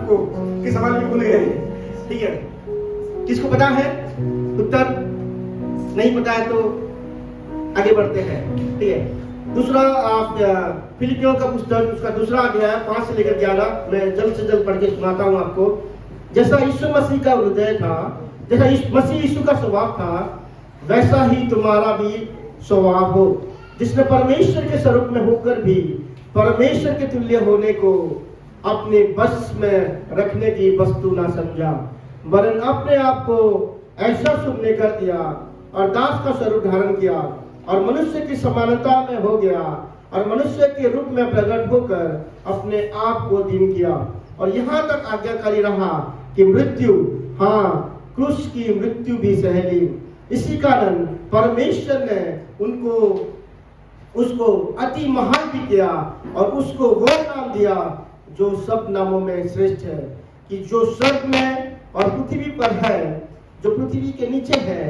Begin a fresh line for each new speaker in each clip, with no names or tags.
सबको कि सवाल भी भूल गए। ठीक है, किसको पता है उत्तर? नहीं पता है तो आगे बढ़ते हैं। ठीक है, दूसरा आप फिलिपियों का पुस्तक उसका दूसरा अध्याय 5 से लेकर 11 मैं जल्द से जल्द पढ़ के सुनाता हूँ आपको। जैसा यीशु मसीह का हृदय था, जैसा मसीह यीशु का स्वभाव था, वैसा ही तुम्हारा भी स्वभाव हो, जिसने परमेश्वर के स्वरूप में होकर भी परमेश्वर के तुल्य होने को अपने बस में रखने की वस्तु ना समझा, वरन अपने आप को ऐसा सुनने कर दिया और दास का स्वरूप धारण किया और मनुष्य की समानता में हो गया और मनुष्य के रूप में प्रकट होकर अपने आप को दीन किया और यहाँ तक आज्ञाकारी रहा कि मृत्यु, हाँ क्रूस की मृत्यु भी सह ली। इसी कारण परमेश्वर ने उसको अति महान भी किया और उसको वो नाम दिया जो सब नामों में श्रेष्ठ है, कि जो स्वर्ग में और पृथ्वी पर है, जो पृथ्वी के नीचे है,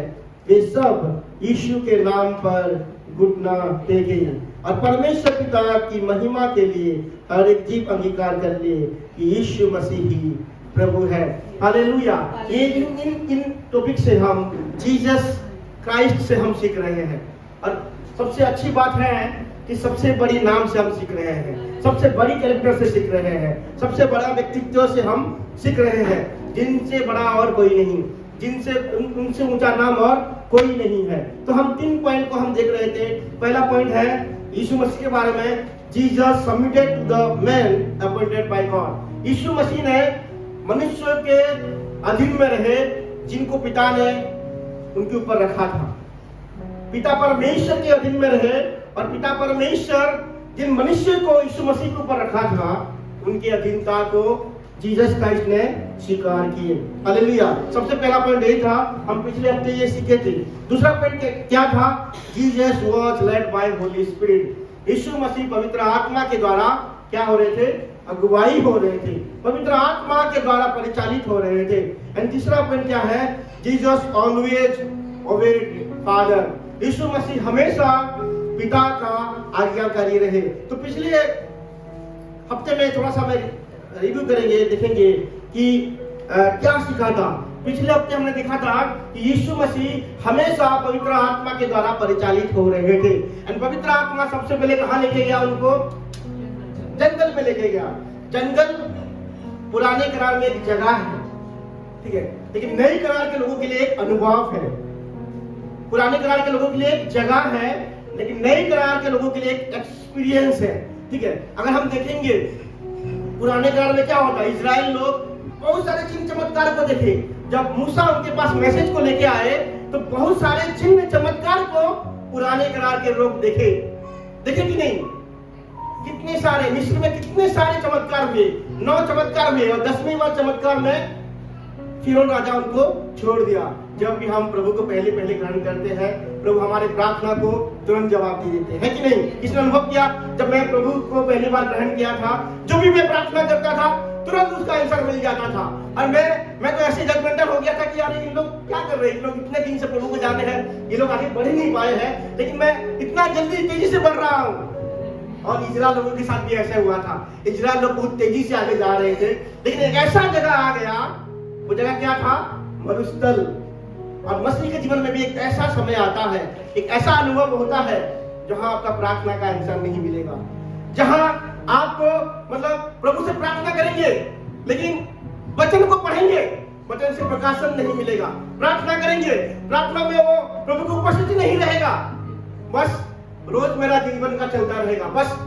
वे सब यीशु के नाम पर घुटना टेके और परमेश्वर पिता की महिमा के लिए हर एक जीव अंगीकार कर ले कि यीशु मसीह ही प्रभु है। हालेलुया। ये इन टॉपिक से हम जीसस क्राइस्ट से हम सीख रहे हैं और सबसे अच्छी बात है कि सबसे बड़ी नाम से हम सीख रहे हैं, सबसे बड़ी कैरेक्टर से सीख रहे हैं, सबसे बड़ा व्यक्तित्व से हम सीख रहे हैं, जिनसे बड़ा और कोई नहीं, जिनसे उनसे ऊंचा नाम और कोई नहीं है। तो हम 3 पॉइंट को हम देख रहे थे। पहला पॉइंट है यीशु मसीह के बारे में, Jesus submitted to the man appointed by God. यीशु मसीह ने मनुष्य के अधीन में रहे जिनको पिता ने उनके ऊपर रखा था। पिता परमेश्वर के अधीन में रहे और पिता परमेश्वर जिन मनुष्य को यीशु मसीह के ऊपर रखा था उनकी अधीनता को जीसस क्राइस्ट ने स्वीकार किए। हालेलुया। सबसे पहला पॉइंट यही था, हम पिछले हफ्ते ये सीखे थे। दूसरा पॉइंट क्या था? Jesus was led by Holy Spirit. यीशु मसीह पवित्र आत्मा के द्वारा क्या हो रहे थे? अगुवाई हो रहे थे, पवित्र आत्मा के द्वारा परिचालित हो रहे थे। एंड तीसरा पॉइंट क्या है? Jesus always obeyed father. यीशु मसीह हमेशा पिता का आज्ञाकारी रहे। तो पिछले हफ्ते में थोड़ा सा मैं रिव्यू करेंगे, देखेंगे कि क्या सीखा था। पिछले हफ्ते हमने देखा था कि यीशु मसीह हमेशा पवित्र आत्मा के द्वारा परिचालित हो रहे थे। एंड पवित्र आत्मा सबसे पहले कहाँ लेके गया उनको? जंगल में लेके गया। जंगल पुराने करार में एक जगह है, ठीक है, लेकिन नई करार के लोगों के लिए एक अनुभव है। पुराने करार के लोगों के लिए एक जगह है, लेकिन नई करार के लोगों के लिए एक एक्सपीरियंस है। ठीक है, अगर हम देखेंगे पुराने करार में क्या होता है, इजराइल लोग बहुत सारे चिन्ह चमत्कार को देखे। जब मूसा उनके पास मैसेज को लेके आए तो बहुत सारे चिन्ह चमत्कार को पुराने करार के लोग देखे कि नहीं? कितने सारे, मिस्र में कितने सारे चमत्कार हुए, 9 चमत्कार हुए और 10वें बार चमत्कार में फिरौन राजा उनको छोड़ दिया। जब भी हम प्रभु को पहले ग्रहण करते हैं, प्रभु हमारे प्रार्थना को तुरंत जवाब दे देते हैं कि नहीं? किसने अनुभव किया? जब मैं प्रभु को पहली बार ग्रहण किया था, जो भी मैं प्रार्थना करता था तुरंत उसका आंसर मिल जाता था। और मैं तो ऐसे जजमेंटल हो गया था कि यार ये लोग क्या कर रहे हैं, लोग इतने दिन से प्रभु को जाने हैं, ये लोग आगे बढ़ ही नहीं पाए हैं, लेकिन मैं इतना जल्दी तेजी से बढ़ रहा हूँ। और इजराइल लोगों के साथ भी ऐसा हुआ था। इजराइल लोग बहुत तेजी से आगे जा रहे थे, लेकिन एक ऐसा जगह आ गया, वो जगह क्या था? मरुस्थल। और मसीह के जीवन में भी एक ऐसा समय आता है, एक ऐसा अनुभव होता है जहां आपका प्रार्थना का आंसर नहीं मिलेगा, जहां आपको मतलब प्रभु से प्रार्थना करेंगे लेकिन वचन को पढ़ेंगे, वचन से प्रकाशन नहीं मिलेगा। प्रार्थना करेंगे, प्रार्थना में वो प्रभु की उपस्थिति नहीं रहेगा, बस रोज मेरा जीवन का चलता रहेगा, बस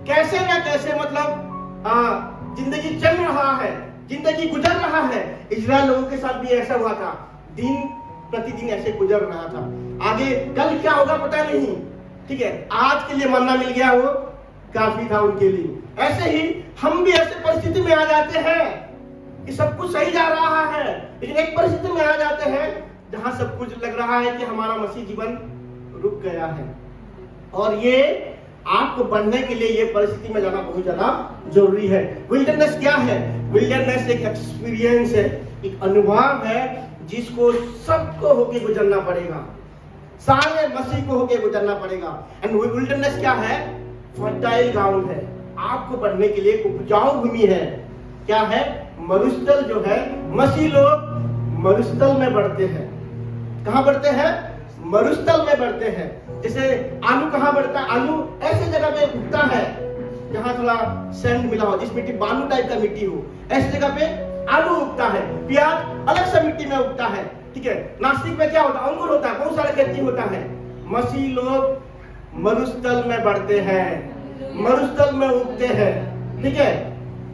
कैसे ना कैसे मतलब जिंदगी चल रहा है, जिंदगी गुजर रहा है। इजराइल लोगों के साथ भी ऐसा हुआ था, दिन प्रतिदिन ऐसे गुजर रहा था। आगे कल क्या होगा पता नहीं, ठीक है, आज के लिए मन्ना मिल गया वो काफी था उनके लिए। ऐसे ही हम भी ऐसे परिस्थिति में आ जाते हैं कि सब कुछ सही जा रहा है, लेकिन एक परिस्थिति में आ जाते हैं जहां सब कुछ लग रहा है कि हमारा मसीह जीवन रुक गया है। और ये आपको बढ़ने के लिए ये परिस्थिति में जाना बहुत ज्यादा जरूरी है। विल्डरनेस क्या है? विल्डरनेस एक एक्सपीरियंस है, एक अनुभव है जिसको सबको होके गुजरना पड़ेगा, सारे मसीह को होके गुजरना पड़ेगा। एंड विल्डरनेस क्या है? फर्टाइल ग्राउंड है, आपको बढ़ने के लिए उपजाऊ भूमि है। क्या है? मरुस्थल जो है, मसीह लोग मरुस्थल में बढ़ते हैं। कहाँ बढ़ते हैं? मरुस्थल में बढ़ते हैं। जैसे आलू कहाँ बढ़ता है? आलू ऐसे जगह पे उगता है जहाँ थोड़ा सैंड मिला हो, जिस मिट्टी बालू टाइप का मिट्टी हो, ऐसी जगह पे आलू उगता है। प्याज अलग सा मिट्टी में उगता है, ठीक है। नासिक में क्या होता है? अंगूर होता है, बहुत सारा खेती होता है। मसीह लोग मरुस्थल में बढ़ते हैं, मरुस्थल में उगते हैं, ठीक है।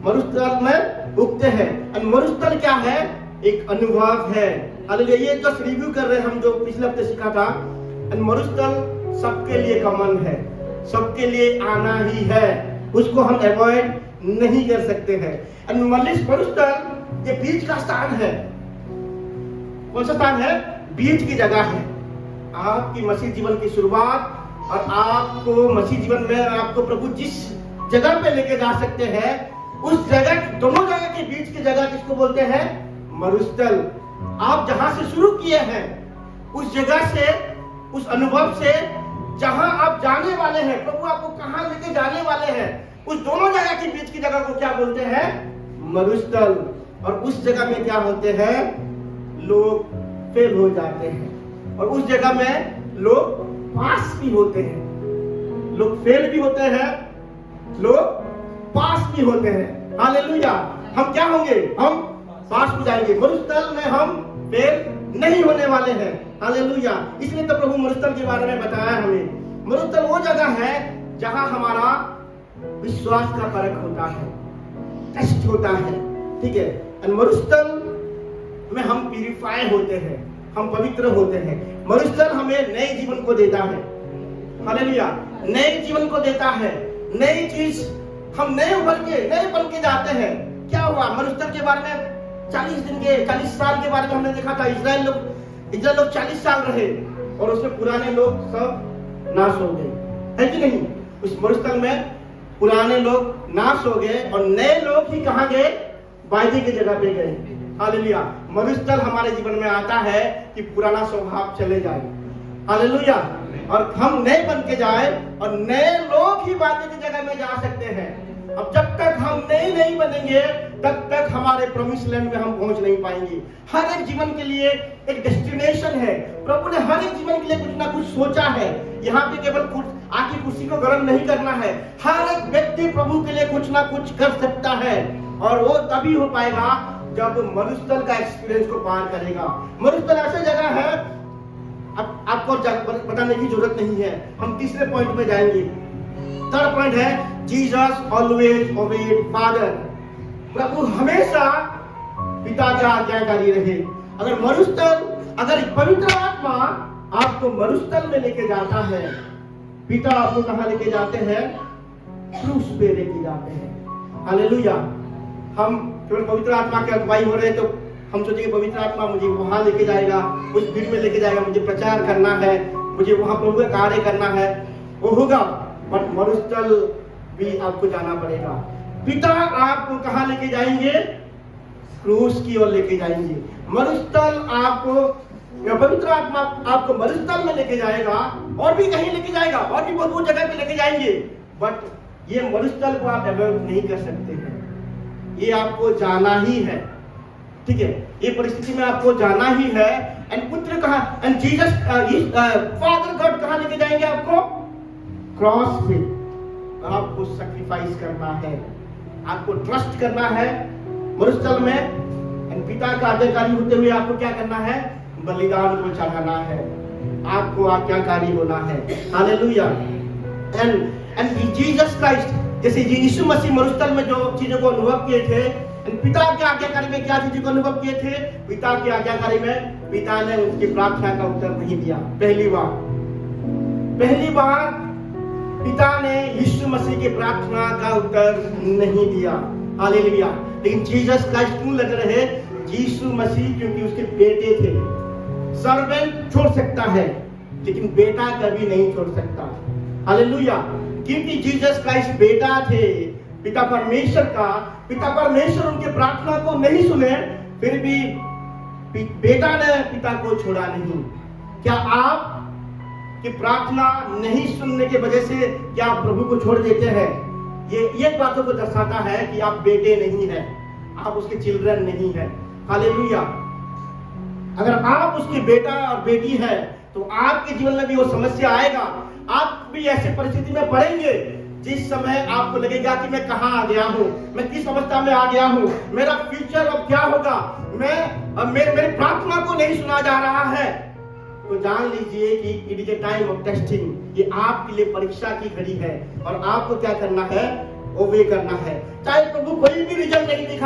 मरुस्थल में उगते हैं। और मरुस्थल क्या है? एक अनुभव है। हालेलुया। ये जस्ट रिव्यू कर रहे हैं हम, जो पिछले हफ्ते सीखा था। मरुस्थल सबके लिए कॉमन है, सबके लिए आना ही है, उसको हम अवॉइड नहीं कर सकते हैं। मरुस्थल ये बीज का स्थान है। कौन सा स्थान है? बीज की जगह है। आपकी मसीह जीवन की शुरुआत और आपको मसीह जीवन में आपको प्रभु जिस जगह पे लेके जा सकते हैं, उस जगह, दोनों जगह के बीच की जगह किसको बोलते हैं? मरुस्थल। आप जहां से शुरू किए हैं, उस जगह से, उस अनुभव से जहां आप जाने वाले हैं, प्रभु आपको कहां लेके जाने वाले हैं, उस दोनों जगह के बीच की जगह को क्या बोलते हैं? मरुस्थल। और उस जगह में क्या होते हैं? लोग फेल हो जाते हैं, और उस जगह में लोग पास भी होते हैं। लोग फेल भी होते हैं, लोग पास भी होते हैं। हालेलुया। हम क्या होंगे? हम पास हो जाएंगे। मरुस्थल में हम फेल नहीं होने वाले हैं। हालेलुया। इसलिए तो प्रभु मरुस्थल के बारे में बताया हमें। मरुस्थल वो जगह है जहां हमारा विश्वास का परख होता है, टेस्ट होता है, ठीक है। और मरुस्थल में हम प्यूरिफाई होते हैं, हम पवित्र होते हैं। मरुस्थल हमें नए जीवन को देता है। हालेलुया। नए जीवन को देता है, नई चीज, हम नए उभर के, नए बन के जाते हैं। क्या हुआ? मरुस्थल के बारे में 40 साल के बारे में हमने देखा था। इजराइल लोग 40 साल रहे, और उसमें पुराने लोग सब नाश हो गए, है कि नहीं? उस मरुस्थल में पुराने लोग नाश हो गए, और नए लोग ही कहाँ गए? वायदे की जगह पे गए। हालेलुया। मरुस्थल हमारे जीवन में आता है कि पुराना स्वभाव चले जाए। हालेलुया। और हम नए बन के जाए, और नए लोग ही वायदे की जगह में जा सकते हैं। अब जब तक हम नए नहीं बनेंगे, तब तक हमारे प्रॉमिस लैंड में हम पहुंच नहीं पाएंगे। हर एक जीवन के लिए एक डेस्टिनेशन है। प्रभु ने हर एक जीवन के लिए कुछ ना कुछ सोचा है। यहाँ पे केवल आके कुर्सी को गर्म नहीं करना है। हर एक व्यक्ति प्रभु के लिए कुछ ना कुछ कर सकता है, और वो तभी हो पाएगा जब मरुस्थल का एक्सपीरियंस को पार करेगा। मरुस्थल ऐसी जगह है, अब आपको बताने की जरूरत नहीं है। हम तीसरे पॉइंट में जाएंगे। थर्ड पॉइंट है, जीसस ऑलवेज ओबेड फादर। प्रभु हमेशा पिता का आज्ञाकारी रहे। अगर पवित्र आत्मा आपको मरुस्थल में लेके जाता है, पिता आपको कहां लेके जाते हैं? क्रूस पे लेके जाते हैं। हालेलुया। हम केवल पवित्र आत्मा के अगुवाई हो रहे, तो हम सोचेंगे पवित्र आत्मा मुझे वहां लेके जाएगा, उस भीड़ में लेके जाएगा, मुझे प्रचार करना है, मुझे वहां प्रभु का कार्य करना है, वो होगा। बट मरुस्थल भी आपको जाना पड़ेगा। पिता आपको कहां लेके जाएंगे? क्रूस की ओर लेके जाएंगे। मरुस्थल आपको, पवित्र आत्मा आपको मरुस्थल में लेके जाएगा, और भी कहीं लेके जाएगा, और भी बहुत जगह पे लेके जाएंगे। बट ये मरुस्थल को आप अवॉइड नहीं कर सकते हैं, ये आपको जाना ही है, ठीक है। ये परिस्थिति में आपको जाना ही है। एंड पुत्र कहां? एंड जीसस फादर गॉड कहां लेके जाएंगे आपको? क्रॉस पे। आपको सैक्रिफाइस करना है, आपको ट्रस्ट करना है मरुस्थल में। एंड पिता का आज्ञाकारी होते हुए आपको क्या करना है? बलिदान को चढ़ाना है, आपको आज्ञाकारी होना है। हालेलुया। एंड जीसस क्राइस्ट, जैसे यीशु मसीह मरुस्थल में जो चीजों को अनुभव किए थे, पिता के आज्ञाकारी में क्या चीजों को अनुभव किए थे? पिता के आज्ञाकारी में पिता ने उसकी प्रार्थना का उत्तर नहीं दिया। पहली बार पिता ने यीशु मसीह की प्रार्थना का उत्तर नहीं दिया। हालेलुया। लेकिन जीसस क्राइस्ट क्यों लग रहे? यीशु मसीह क्योंकि उसके बेटे थे। सर्वेंट छोड़ सकता है, लेकिन बेटा कभी नहीं छोड़ सकता। हालेलुया। क्योंकि जीसस क्राइस्ट बेटा थे पिता परमेश्वर का, पिता परमेश्वर उनके प्रार्थना को नहीं सुने, फिर भी बेटा ने पिता को छोड़ा नहीं। क्या आप की प्रार्थना नहीं सुनने की वजह से क्या आप प्रभु को छोड़ देते हैं? ये बातों को दर्शाता है कि आप बेटे नहीं हैं, आप उसके चिल्ड्रन नहीं है। हालेलुया। अगर आप उसकी बेटा और बेटी है तो आपके जीवन में भी वो समस्या आएगा। आप भी ऐसी परिस्थिति में पड़ेंगे जिस समय आपको लगेगा कि मैं कहां आ गया हूं, मैं किस अवस्था में आ गया हूं, मेरा फ्यूचर अब क्या होगा, मेरी प्रार्थना को नहीं सुना जा रहा है। तो जान लीजिए कि it is a time of testing. ये आपके लिए परीक्षा की घड़ी है और आपको क्या करना है, ओबे करना है। चाहे प्रभु कोई भी रिजल्ट नहीं दिख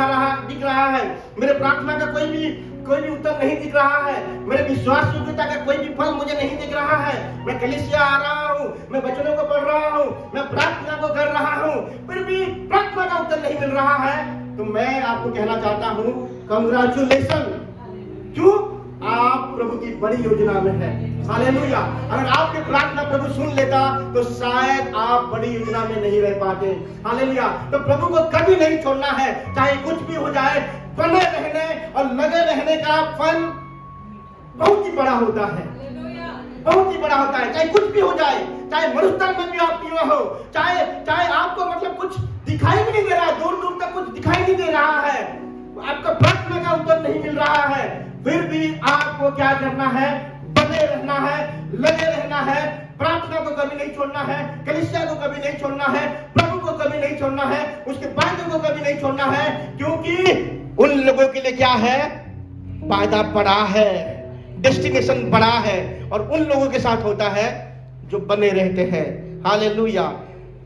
रहा है, मेरे प्रार्थना का कोई भी उत्तर नहीं दिख रहा है, मेरे विश्वास योग्यता का कोई भी फल मुझे नहीं दिख रहा है, मैं कलीसिया आ रहा हूँ, मैं वचनों को पढ़ रहा हूँ, मैं प्रार्थना को कर रहा हूँ, फिर भी प्रार्थना का उत्तर नहीं मिल रहा है, तो मैं आपको कहना चाहता हूँ कंग्रेचुलेशन। क्यों? आप प्रभु की बड़ी योजना में है। हालेलुया। अगर आपकी प्रार्थना प्रभु सुन लेता तो शायद आप बड़ी योजना में नहीं रह पाते। हालेलुया। तो प्रभु को कभी नहीं छोड़ना है, चाहे कुछ भी हो जाए। बने रहने और लगे रहने का फल बहुत ही बड़ा होता है, बहुत ही बड़ा होता है। चाहे कुछ भी हो जाए, चाहे मरुस्थल में भी आप क्यों हो, चाहे आपको मतलब कुछ दिखाई भी नहीं दे रहा है, दूर दूर तक कुछ दिखाई नहीं दे रहा है, आपका प्रार्थना का उत्तर नहीं मिल रहा है, फिर भी आपको क्या करना है, बने रहना है, लगे रहना है, प्रार्थना को कभी नहीं छोड़ना है, कलीसिया को कभी नहीं छोड़ना है, प्रभु को कभी नहीं छोड़ना है, उसके वायदे को कभी नहीं छोड़ना है, क्योंकि उन लोगों के लिए क्या है, वायदा बड़ा है, डेस्टिनेशन बड़ा है, और उन लोगों के साथ होता है जो बने रहते हैं। हालेलुया।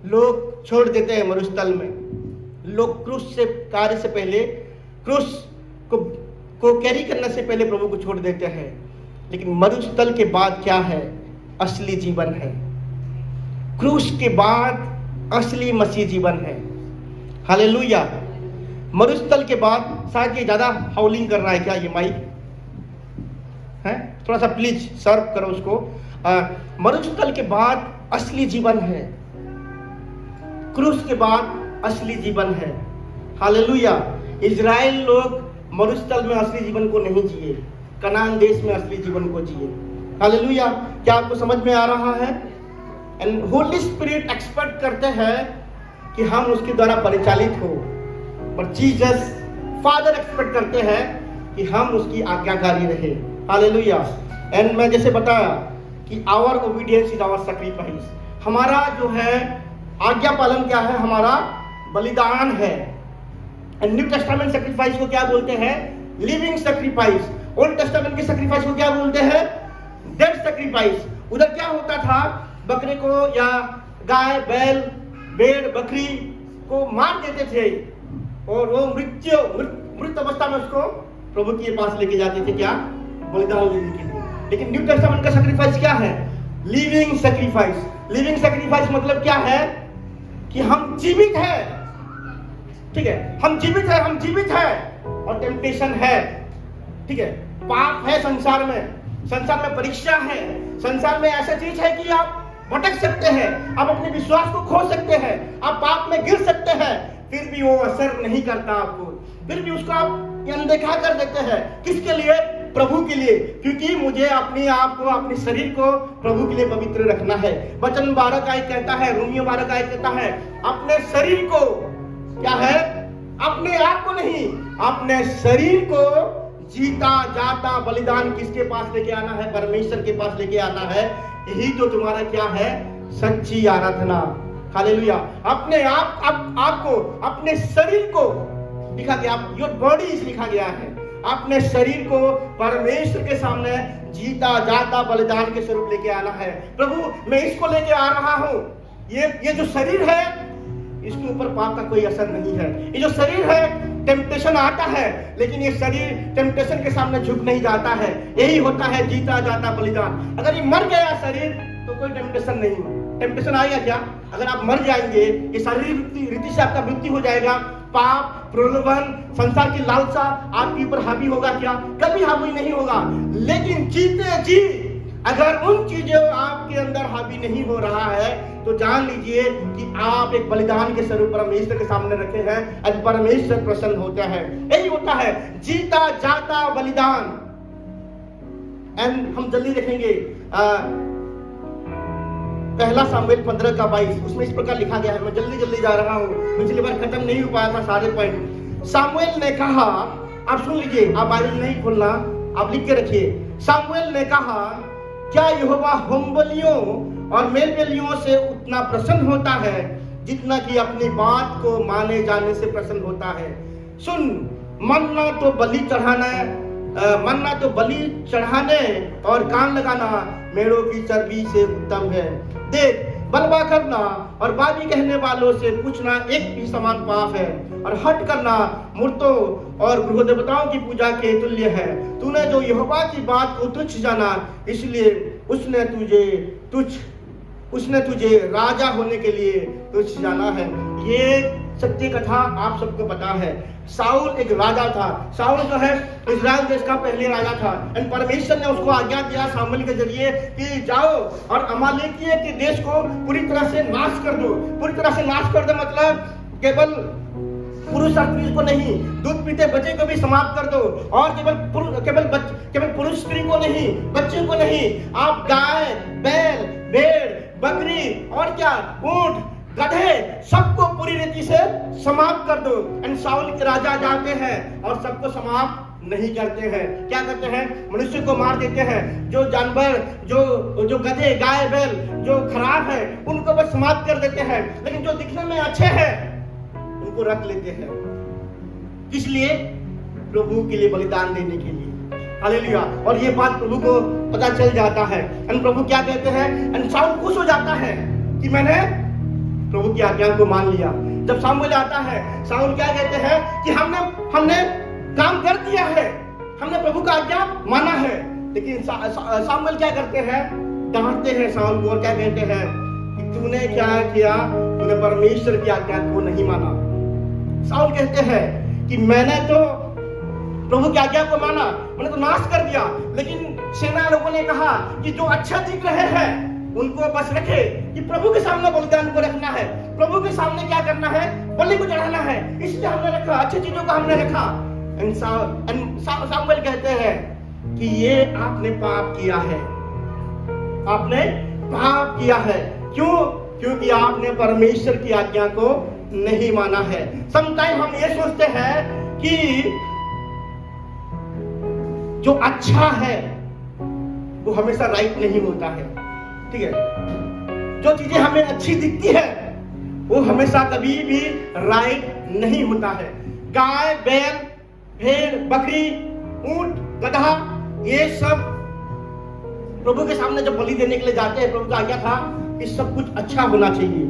लोग छोड़ देते हैं मरुस्थल में, लोग क्रूस से कार्य से पहले, क्रूस को कैरी करने से पहले प्रभु को छोड़ देते हैं, लेकिन मरुस्थल के बाद क्या है, असली जीवन है। क्रूस के बाद असली मसीह जीवन है। हालेलुया। मरुस्थल के बाद, शायद ये ज्यादा हाउलिंग कर रहा है क्या ये माइक है, थोड़ा सा प्लीज सर्व करो उसको। मरुस्थल के बाद असली जीवन है, क्रूस के बाद असली जीवन है। हालेलुया। इजराइल लोग मरुस्थल में असली जीवन को नहीं जिए, कनान देश में असली जीवन को जिए। हालेलुया। क्या आपको समझ में आ रहा है? एंड होली स्पिरिट एक्सपेक्ट करते हैं कि हम उसके द्वारा परिचालित हो, पर जीसस फादर एक्सपेक्ट करते हैं कि हम उसकी आज्ञाकारी रहे। हालेलुया। एंड मैं जैसे बताया कि our obedience is our sacrifice. हमारा जो है आज्ञा पालन क्या है, हमारा बलिदान है। एंड न्यू टेस्टामेंट सैक्रिफाइस को क्या बोलते हैं, लिविंग सैक्रिफाइस। ओल्ड टेस्टामेंट के सैक्रिफाइस को क्या बोलते हैं, डेड सैक्रिफाइस। उधर क्या होता था, बकरे को या गाय, बैल, भेड़, बकरी को मार देते थे और वो मृत अवस्था में उसको प्रभु के पास लेके जाते थे, क्या, बलिदान देने के लिए। लेकिन न्यू टेस्टामेंट का सैक्रिफाइस क्या है, लिविंग सैक्रिफाइस। लिविंग सैक्रिफाइस मतलब क्या है कि हम जीवित हैं, ठीक है, हम जीवित है और टेम्पटेशन है, ठीक है, पाप है संसार में परीक्षा है, संसार में ऐसा चीज है कि आप भटक सकते हैं, आप अपने विश्वास को खो सकते हैं, आप पाप में गिर सकते हैं, फिर भी वो असर नहीं करता आपको, फिर भी उसको आप अनदेखा कर देते हैं। किसके लिए? प्रभु के लिए, क्योंकि मुझे अपने आप को, अपने शरीर को प्रभु के लिए पवित्र रखना है। वचन 12 का एक कहता है, रोमियो 12 का एक कहता है, अपने शरीर को, क्या है, अपने आप को नहीं, अपने शरीर को जीता जाता बलिदान किसके पास लेके आना है, परमेश्वर के पास लेके आना है। यही तो तुम्हारा क्या है, सच्ची आराधना। हालेलुया। अपने आप को, अपने शरीर को लिखा गया, योर बॉडी लिखा गया है, अपने शरीर को परमेश्वर के सामने जीता जाता बलिदान के स्वरूप लेके आना है। प्रभु मैं इसको लेके आ रहा हूं, ये जो शरीर है इसके ऊपर पाप का कोई असर नहीं है। ये जो शरीर है, टेम्पटेशन आता है, लेकिन ये शरीर टेम्पटेशन के सामने झुक नहीं जाता है। यही होता है जीता जाता बलिदान। अगर ये मर गया शरीर तो कोई टेम्पटेशन नहीं है। टेम्पटेशन आएगा क्या? अगर आप मर जाएंगे, ये शारीरिक रीति से आपका मृत्यु हो जाएगा। पाप, प्रलोभन, संसार की लालसा आपके ऊपर हावी होगा क्या? कभी हावी नहीं होगा। लेकिन जीते जी अगर उन चीजों आपके अंदर हावी नहीं हो रहा है तो जान लीजिए कि आप एक बलिदान के स्वरूप परमेश्वर के सामने रखे हैं और परमेश्वर प्रसन्न होता है। यही होता है जीता जाता बलिदान। एंड हम जल्दी देखेंगे पहला सामुएल 15 का 22, उसमें इस प्रकार लिखा गया है। मैं जल्दी जा रहा हूँ, पिछली बार खत्म नहीं हो पाया था सारे पॉइंट। सामुएल ने कहा, आप सुन लीजिए, आप बाइबल नहीं खोलना, आप लिख के रखिए। सामुएल ने कहा, क्या यहोवा होम बलियों और मेल बलियों से उतना प्रसन्न होता है जितना कि अपनी बात को माने जाने से प्रसन्न होता है? सुन, मरना तो बलि चढ़ाने और कान लगाना मेढ़ों की चर्बी से उत्तम है। देख, बलवा करना और बाजी कहने वालों से पूछना एक भी समान पाप है, और हट करना मूर्तों और गृह देवताओं की पूजा के तुल्य है। तूने जो यहोवा की बात को तुच्छ जाना, इसलिए उसने तुझे राजा होने के लिए तुच्छ जाना है। ये सत्य कथा आप सबको पता है। साउल एक राजा था। साउल जो है इजराइल देश का पहले राजा था। एंड परमेश्वर ने उसको आज्ञा दिया सामुएल के जरिए कि जाओ और अमालेकियों के देश को पूरी तरह से नाश कर दो। पूरी तरह से नाश कर दो मतलब केवल पुरुष और स्त्री को नहीं, दूध पीते बच्चे को भी समाप्त कर दो। और केवल पुरुष स्त्री को नहीं, बच्चे को नहीं, आप गाय, बैल, भेड़, बकरी और क्या, ऊंट, गधे, सबको पूरी रीति से समाप्त कर दो। एंड साउल के राजा जाते हैं और सबको समाप्त नहीं करते हैं। क्या करते हैं? मनुष्य को मार देते हैं। जो जानवर, जो गधे, गाय, बैल जो खराब है उनको बस समाप्त कर देते हैं, लेकिन जो दिखने में अच्छे हैं उनको रख लेते हैं। किस लिए? प्रभु के लिए बलिदान देने के लिए। हालेलुया। और ये बात प्रभु को पता चल जाता है। एंड प्रभु क्या कहते हैं? एंड साउल खुश हो जाता है कि मैंने प्रभु की आज्ञा को मान लिया। जब सामुएल आता है, साउल क्या कहते हैं कि हमने काम कर दिया है, हमने प्रभु का आज्ञा माना है। लेकिन सामुएल क्या करते हैं? डांटते हैं साउल को और क्या कहते हैं कि तूने क्या किया? तूने परमेश्वर की आज्ञा को नहीं माना। साउल कहते हैं कि मैंने तो प्रभु की आज्ञा को माना, मैंने तो नाश कर दिया, लेकिन सेना लोगों ने कहा कि जो अच्छा दिख रहे हैं उनको बस रखे, कि प्रभु के सामने बलिदान को रखना है, प्रभु के सामने क्या करना है? बलि को चढ़ाना है, इसलिए हमने रखा, अच्छी चीजों को हमने रखा। सामुएल कहते हैं कि ये आपने पाप किया है, आपने पाप किया है। क्यों? क्योंकि आपने परमेश्वर की आज्ञा को नहीं माना है। समटाइम हम ये सोचते हैं कि जो अच्छा है वो हमेशा राइट नहीं होता है। ठीक है, जो चीजें हमें अच्छी दिखती है वो हमेशा कभी भी राइट नहीं होता है। गाय, बैल, भेड़, बकरी, ऊंट, गधा, ये सब प्रभु के सामने जब बलि देने के लिए जाते हैं, प्रभु का आज्ञा था कि सब कुछ अच्छा होना चाहिए,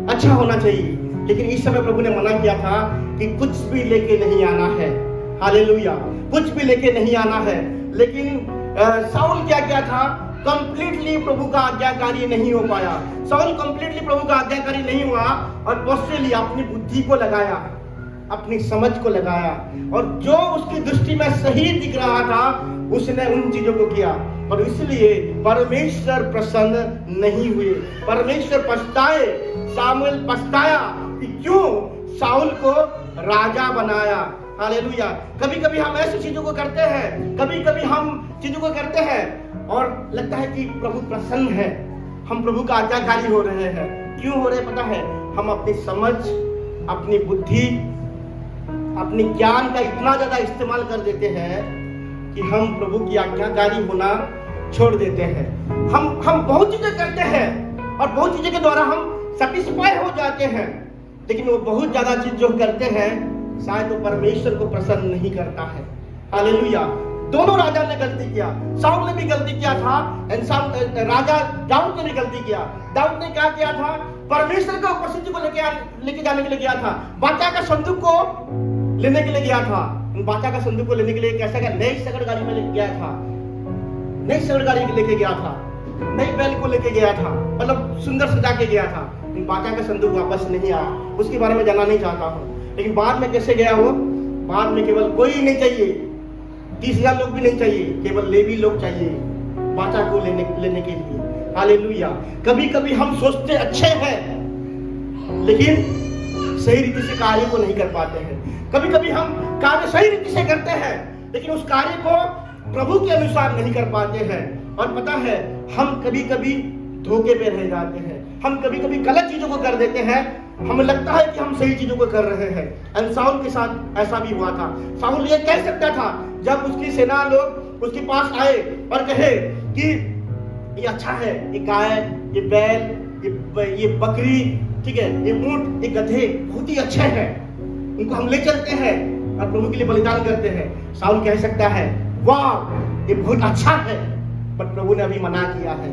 अच्छा होना चाहिए। लेकिन इस समय प्रभु ने मना किया था कि कुछ भी लेके नहीं आना है। हालेलुया, कुछ भी लेके नहीं आना है। लेकिन साउल क्या किया था? कंप्लीटली प्रभु का आज्ञाकारी नहीं हो पाया। साउल कंप्लीटली प्रभु का आज्ञाकारी नहीं हुआ और बहुत से लिए अपनी बुद्धि को लगाया, अपनी समझ को लगाया, और जो उसकी दृष्टि में सही दिख रहा था उसने उन चीजों को किया, और इसलिए परमेश्वर प्रसन्न नहीं हुए। परमेश्वर पछताए, सामुएल पछताया कि क्यों साउल को राजा बनाया। हालेलुया। कभी कभी हम ऐसी चीजों को करते हैं, कभी कभी हम चीजों को करते हैं और लगता है कि प्रभु प्रसन्न है, हम प्रभु का आज्ञाकारी हो रहे हैं। क्यों हो रहे पता है? हम अपनी समझ, अपनी बुद्धि, अपनी ज्ञान का इतना ज्यादा इस्तेमाल कर देते हैं कि हम प्रभु की आज्ञाकारी होना छोड़ देते हैं। हम बहुत चीजें करते हैं और बहुत चीजें के द्वारा हम सेटिस्फाई हो जाते हैं, लेकिन वो बहुत ज्यादा चीज जो करते हैं शायद वो परमेश्वर को प्रसन्न नहीं करता है। हालेलुया। दोनों राजा ने गलती किया। साउल ने भी गलती किया था, राजा दाऊद ने भी गलती किया। दाऊद ने क्या किया था? परमेश्वर का उपस्थिति को लेके जाने के लिए गया था। वाचा का संदूक को लेने के लिए गया था। वाचा का संदूक को लेने के लिए कैसा गया? नई सगड़ गाड़ी में लेके गया था, नई सगड़ गाड़ी लेके गया था, नई बैल को लेके गया था, मतलब सुंदर सजा के गया था। वाचा का संदूक वापस नहीं आया। उसके बारे में जानना नहीं चाहता हूँ, लेकिन बाद में कैसे गया वो? बाद में केवल कोई नहीं चाहिए, 30,000 लोग भी नहीं चाहिए, केवल लेवी लोग चाहिए वाचा को लेने के लिए। हालेलुया। कभी कभी हम सोचते अच्छे हैं लेकिन सही रीति से कार्य को नहीं कर पाते हैं। कभी कभी हम कार्य सही रीति से करते हैं लेकिन उस कार्य को प्रभु के अनुसार नहीं कर पाते हैं। और पता है, हम कभी कभी धोखे पे रह जाते हैं, हम कभी कभी गलत चीजों को कर देते हैं हमें लगता है कि हम सही चीजों को कर रहे हैं। एंड साउल के साथ ऐसा भी हुआ था। साउल ये कह सकता था जब उसकी सेना लोग उसके पास आए और कहे कि ये अच्छा है, ये गाय, ये बैल, ये बकरी, ठीक है, ये ऊंट, ये गधे बहुत ही अच्छे हैं, उनको हम ले चलते हैं और प्रभु के लिए बलिदान करते हैं। साउल कह सकता है वाह ये बहुत अच्छा है, पर प्रभु ने अभी मना किया है।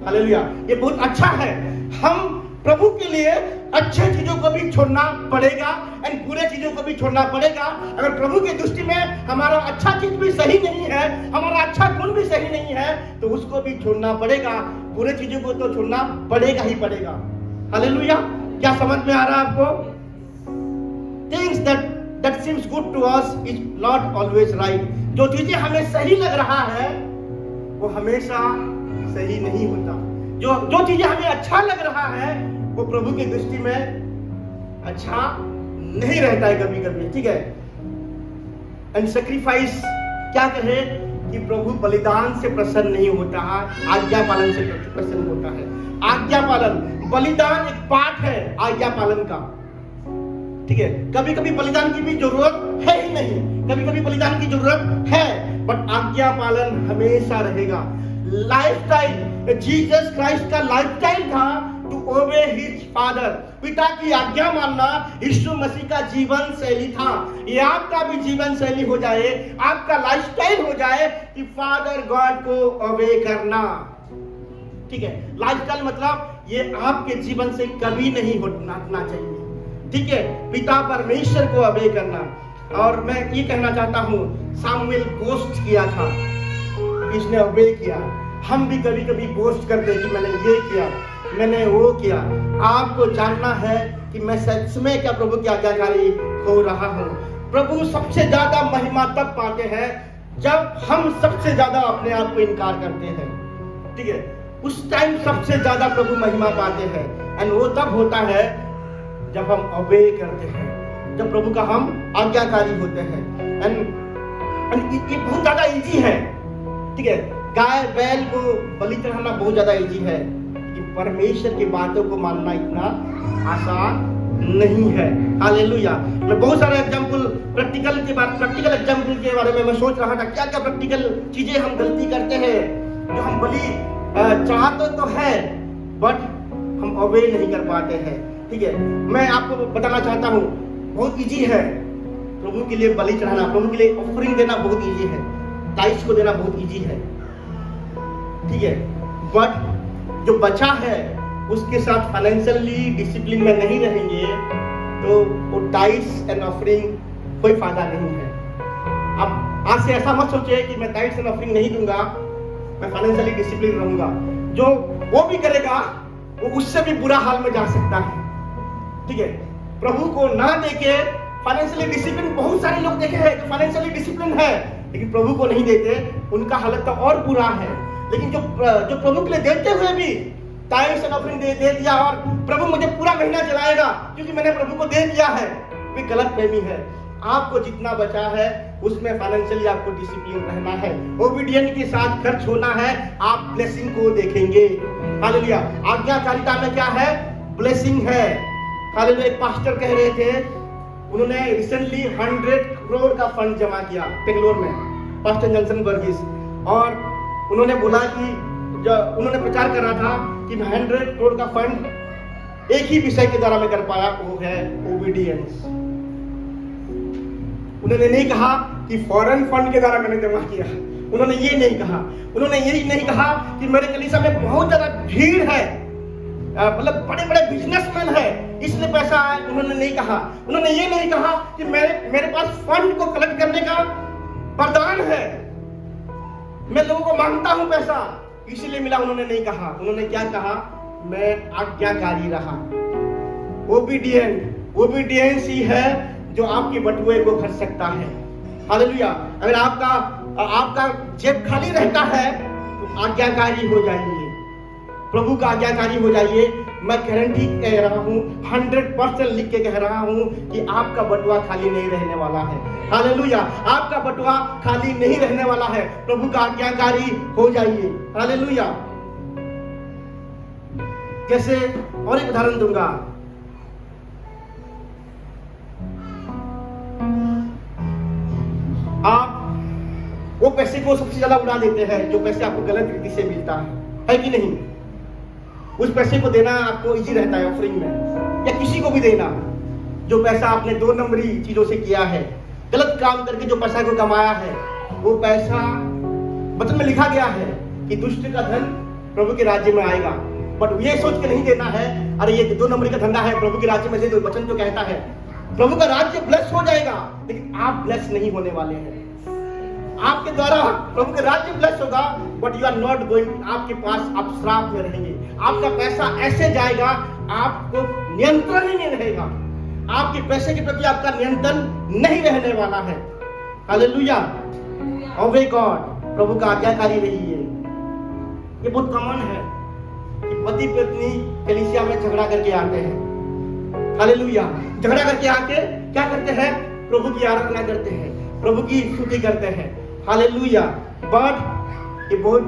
हालेलुया, ये बहुत अच्छा है। हम प्रभु के लिए अच्छे चीजों को भी छोड़ना पड़ेगा एंड बुरे चीजों को भी छोड़ना पड़ेगा। अगर प्रभु की दृष्टि में हमारा अच्छा चीज भी सही नहीं है, हमारा अच्छा गुण भी सही नहीं है, तो उसको भी छोड़ना पड़ेगा। बुरे चीजों को तो छोड़ना पड़ेगा ही पड़ेगा। हालेलुया, क्या समझ में आ रहा है आपको? Things that seems good to us is not always right. जो चीजें हमें सही लग रहा है वो हमेशा सही नहीं होता। जो चीजें हमें अच्छा लग रहा है वो प्रभु की दृष्टि में अच्छा नहीं रहता है कभी कभी, ठीक है। एंड सेक्रीफाइस क्या कहे कि प्रभु बलिदान से प्रसन्न नहीं होता है, आज्ञा पालन से प्रसन्न होता है। आज्ञा पालन, बलिदान एक पार्ट है आज्ञा पालन का, ठीक है। कभी कभी बलिदान की भी जरूरत है ही नहीं, कभी कभी बलिदान की जरूरत है, बट आज्ञा पालन हमेशा रहेगा। लाइफस्टाइल जीसस क्राइस्ट का लाइफस्टाइल था टू ओबे हिज फादर। पिता की आज्ञा मानना यीशु मसीह का जीवन शैली था। ये आपका भी जीवन शैली हो जाए, आपका लाइफस्टाइल हो जाए कि फादर गॉड को ओबे करना, ठीक है। लाइफस्टाइल मतलब ये आपके जीवन से कभी नहीं हटना चाहिए, ठीक है। पिता परमेश्वर को ओबे करना। और मैं ये कहना चाहता हूँ, सामुएल बोस्ट किया था, इसने ओबे किया। हम भी कभी कभी बोस्ट करते हैं कि मैंने ये किया, मैंने वो किया। आपको जानना है कि मैं सच में क्या प्रभु की आज्ञाकारी हो रहा हूँ। प्रभु सबसे ज्यादा महिमा तब पाते हैं जब हम सबसे ज्यादा अपने आप को इनकार करते हैं, ठीक है। उस टाइम सबसे ज्यादा प्रभु महिमा पाते हैं। एंड वो तब होता है जब हम ओबे करते हैं, जब प्रभु का हम आज्ञाकारी होते हैं। एंड ये बहुत ज्यादा इजी है, ठीक है। गाय बैल को बलि चढ़ाना बहुत ज्यादा इजी है, कि परमेश्वर की बातों को मानना इतना आसान नहीं है। हालेलुया। मैं बहुत सारे एग्जाम्पल प्रैक्टिकल एग्जाम्पल के बारे में मैं सोच रहा था, क्या क्या प्रैक्टिकल चीजें हम गलती करते हैं जो हम बलि चढ़ाते तो है बट हम ओबे नहीं कर पाते हैं, ठीक है। मैं आपको बताना चाहता हूँ, बहुत इजी है प्रभु के लिए बलि चढ़ाना, प्रभु के लिए ऑफरिंग देना बहुत इजी है, टाइट्स को देना बहुत इजी है, ठीक है। बट जो बचा है उसके साथ फाइनेंशियली डिसिप्लिन में नहीं रहेंगे तो वो टाइट्स एंड ऑफरिंग कोई फायदा नहीं है। अब आज से ऐसा मत सोचिए कि मैं टाइट्स एंड ऑफरिंग नहीं दूंगा, मैं फाइनेंशियली डिसिप्लिन रहूंगा। जो वो भी करेगा वो उससे भी बुरा हाल में जा सकता है, ठीक है। प्रभु को ना देके फाइनेंशियली डिसिप्लिन, बहुत सारे लोग देखे हैं जो फाइनेंशियली डिसिप्लिन है लेकिन प्रभु को नहीं देते, उनका हालत तो और बुरा है। लेकिन जो प्रभु के लिए देते हुए भी टाइट्स एंड ऑफरिंग दे दिया और प्रभु मुझे पूरा महीना चलाएगा क्योंकि मैंने प्रभु को दे दिया है, वे गलत फहमी है। आपको जितना बचा है उसमें फाइनेंशियली आपको डिसिप्लिन रहना है, ओबीडियंट के साथ खर्च होना है, आप ब्लेसिंग को देखेंगे। हालेलुया। आज्ञाकारिता में क्या है? ब्लेसिंग है। हालेलुया। एक पास्टर कह रहे थे, उन्होंने रिसेंटली 100 करोड़ का फंड जमा किया बेंगलोर में, पास्टर जॉनसन वर्गीस, और उन्होंने बोला कि जब उन्होंने प्रचार कर रहा था कि 100 करोड़ का फंड एक ही विषय के द्वारा में कर पाया, वो है ओबीडियंस। उन्होंने नहीं कहा कि फॉरेन फंड के द्वारा मैंने जमा किया, उन्होंने ये नहीं कहा। उन्होंने ये नहीं कहा कि मेरे कलीसिया में बहुत ज्यादा भीड़ है, मतलब बड़े बड़े बिजनेसमैन है इसलिए पैसा आए, उन्होंने नहीं कहा। उन्होंने ये नहीं कहा कि मेरे पास फंड को कलेक्ट करने का वरदान है, मैं लोगों को मांगता हूं पैसा इसीलिए मिला, उन्होंने नहीं कहा। उन्होंने क्या कहा? मैं आज्ञाकारी रहा। ओबीडियंस ही है जो आपके बटुए को भर सकता है। हालेलुया। अगर आपका जेब खाली रहता है तो आज्ञाकारी हो जाइए, प्रभु का आज्ञाकारी हो जाइए। मैं गारंटी कह रहा हूँ, 100% लिख के कह रहा हूँ कि आपका बटुआ खाली नहीं रहने वाला है। हालेलुया। आपका बटुआ खाली नहीं रहने वाला है, प्रभु का आज्ञाकारी हो जाइए। हालेलुया। जैसे और एक उदाहरण दूंगा, आप वो पैसे को सबसे ज्यादा उड़ा देते हैं जो पैसे आपको गलत रीति से मिलता है कि नहीं? उस पैसे को देना आपको इजी रहता है ऑफरिंग में, या किसी को भी देना जो पैसा आपने 2 नंबरी चीजों से किया है, गलत काम करके जो पैसा को कमाया है। वो पैसा वचन में लिखा गया है कि दुष्ट का धन प्रभु के राज्य में आएगा, बट ये सोच के नहीं देना है अरे ये 2 नंबरी का धंधा है, प्रभु के राज्य में दे दो। वचन तो कहता है प्रभु का राज्य ब्लेस हो जाएगा, लेकिन आप ब्लेस नहीं होने वाले हैं। आपके द्वारा प्रभु का राज्य ब्लेस होगा, but you are not going, आपके पास आप श्राप में रहेंगे। आपका पैसा ऐसे जाएगा, आपको नियंत्रण ही नहीं रहेगा। आपके पैसे के प्रति आपका नियंत्रण नहीं रहने वाला है। हालेलुया, ओबे गॉड, प्रभु का आज्ञाकारी रहिए। ये बहुत कॉमन है कि पति पत्नी कलीसिया में झगड़ा करके आते हैं। हालेलुया, झगड़ा करके आके क्या करते हैं? प्रभु की आराधना करते हैं, प्रभु की स्तुति करते हैं। हालेलुया, बट ये बहुत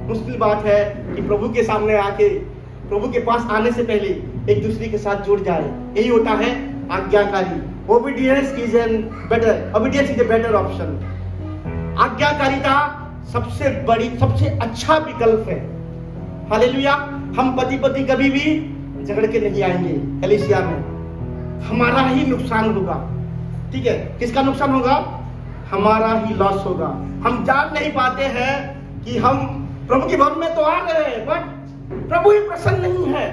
मुश्किल बात है कि प्रभु के सामने आके, प्रभु के पास आने से पहले एक दूसरे के साथ जुड़ जाए। यही होता है आज्ञाकारी। Obedience is a better option। आज्ञाकारिता सबसे अच्छा विकल्प है। हालेलुया, हम पति कभी भी झगड़ के नहीं आएंगे कलीसिया में, हमारा ही नुकसान होगा। ठीक है, किसका नुकसान होगा? हमारा ही लॉस होगा। हम जान नहीं पाते हैं कि हम प्रभु के भवन में तो आ रहे हैं, बट प्रभु ही प्रसन्न नहीं है।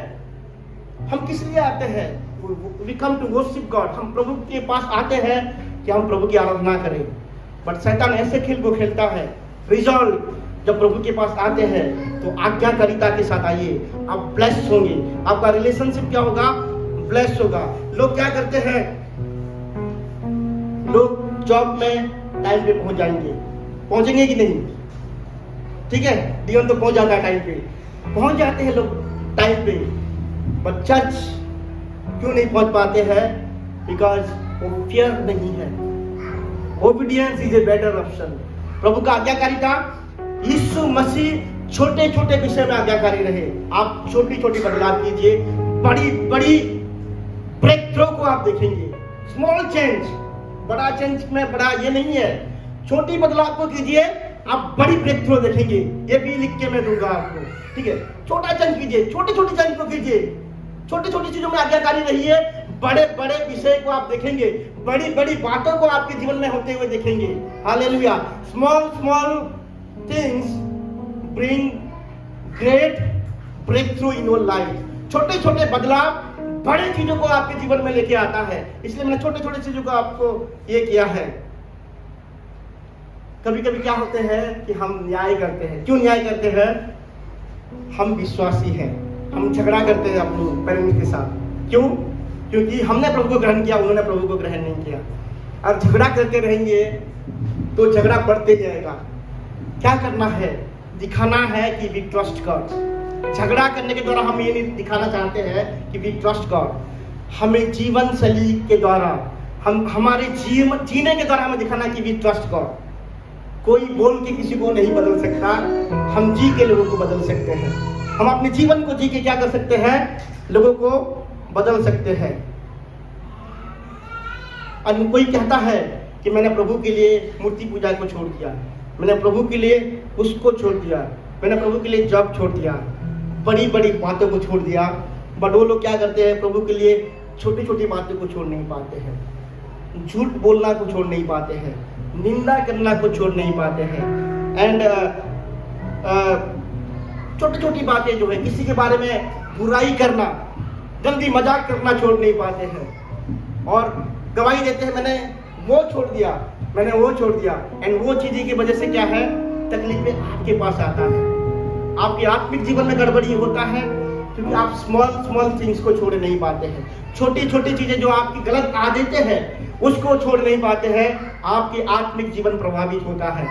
हम किस लिए आते हैं? We come to worship God। हम प्रभु के पास आते हैं कि हम प्रभु की आराधना करें, बट शैतान ऐसे खेल को खेलता है। रिजॉल्व, जब प्रभु के पास आते हैं तो आज्ञाकारिता के साथ आइए, आप ब्लेस्ड होंगे। आपका रिलेशनशिप क्या होगा? ब्लेस्ड होगा। लोग क्या करते हैं? लोग जॉब में टाइम पे पहुंच जाएंगे, पहुंचेंगे कि नहीं? ठीक है, जीवन तो पहुंच जाता है टाइम पे, पहुंच जाते हैं लोग टाइम पे, बट चर्च क्यों नहीं पहुंच पाते हैं? बिकॉज वो फियर नहीं है। Obedience is a better option. प्रभु का आज्ञाकारिता, यीशु मसीह छोटे छोटे विषय में आज्ञाकारी रहे। आप छोटी छोटी बदलाव कीजिए, बड़ी बड़ी ब्रेक थ्रो को आप देखेंगे। स्मॉल चेंज, बड़ा चेंज में बड़ा ये नहीं है। छोटी बदलाव को कीजिए, आप बड़ी ब्रेक थ्रो देखेंगे। ये भी लिख के मैं दूंगा आपको। ठीक है, छोटा चेंज कीजिए, छोटे छोटे चेंज को कीजिए, छोटी छोटी चीजों में आज्ञाकारी रहिए, बड़े बड़े विषय को आप देखेंगे, बड़ी बड़ी बातों को आपके जीवन में होते हुए देखेंगे। Hallelujah, small small things bring great breakthrough in your life. छोटे छोटे बदलाव बड़े चीजों को आपके जीवन में लेके आता है। इसलिए मैंने छोटे छोटे चीजों को आपको ये किया है। कभी कभी क्या होते हैं कि हम न्याय करते हैं। क्यों न्याय करते हैं? हम विश्वासी हैं, हम झगड़ा करते हैं अपने पेरेंट्स के साथ। क्यों? क्योंकि हमने प्रभु को ग्रहण किया, उन्होंने प्रभु को ग्रहण नहीं किया। और झगड़ा करते रहेंगे तो झगड़ा बढ़ते जाएगा। क्या करना है? दिखाना है कि वी ट्रस्ट गॉड। झगड़ा करने के द्वारा हम ये नहीं दिखाना चाहते हैं कि वी ट्रस्ट गॉड। हमें जीवन शैली के द्वारा, हम हमारे जीने के द्वारा हमें दिखाना कि वी ट्रस्ट गॉड। कोई बोल के किसी को नहीं बदल सकता, हम जी के लोगों को बदल सकते हैं। हम अपने जीवन को जी के क्या कर सकते हैं? लोगों को बदल सकते हैं। और कोई कहता है कि मैंने प्रभु के लिए मूर्ति पूजा को छोड़ दिया, मैंने प्रभु के लिए उसको छोड़ दिया, मैंने प्रभु के लिए जॉब छोड़ दिया, बड़ी बड़ी बातों को छोड़ दिया। बट वो लोग क्या करते हैं? प्रभु के लिए छोटी छोटी बातों को छोड़ नहीं पाते हैं, झूठ बोलना को छोड़ नहीं पाते हैं, निंदा करना को छोड़ नहीं पाते हैं। एंड छोटी छोटी बातें जो है, किसी के बारे में बुराई करना, गंदी मजाक करना छोड़ नहीं पाते हैं। और गवाही देते हैं मैंने वो छोड़ दिया, मैंने वो छोड़ दिया। एंड वो चीज़ की वजह से क्या है? तकलीफें आपके पास आता है। आपके आत्मिक जीवन में गड़बड़ी होता है क्योंकि आप स्मॉल थिंग्स को छोड़ नहीं पाते हैं। छोटी छोटी चीजें जो आपकी गलत आदतें हैं उसको छोड़ नहीं पाते हैं। आपके आत्मिक जीवन प्रभावित होता है।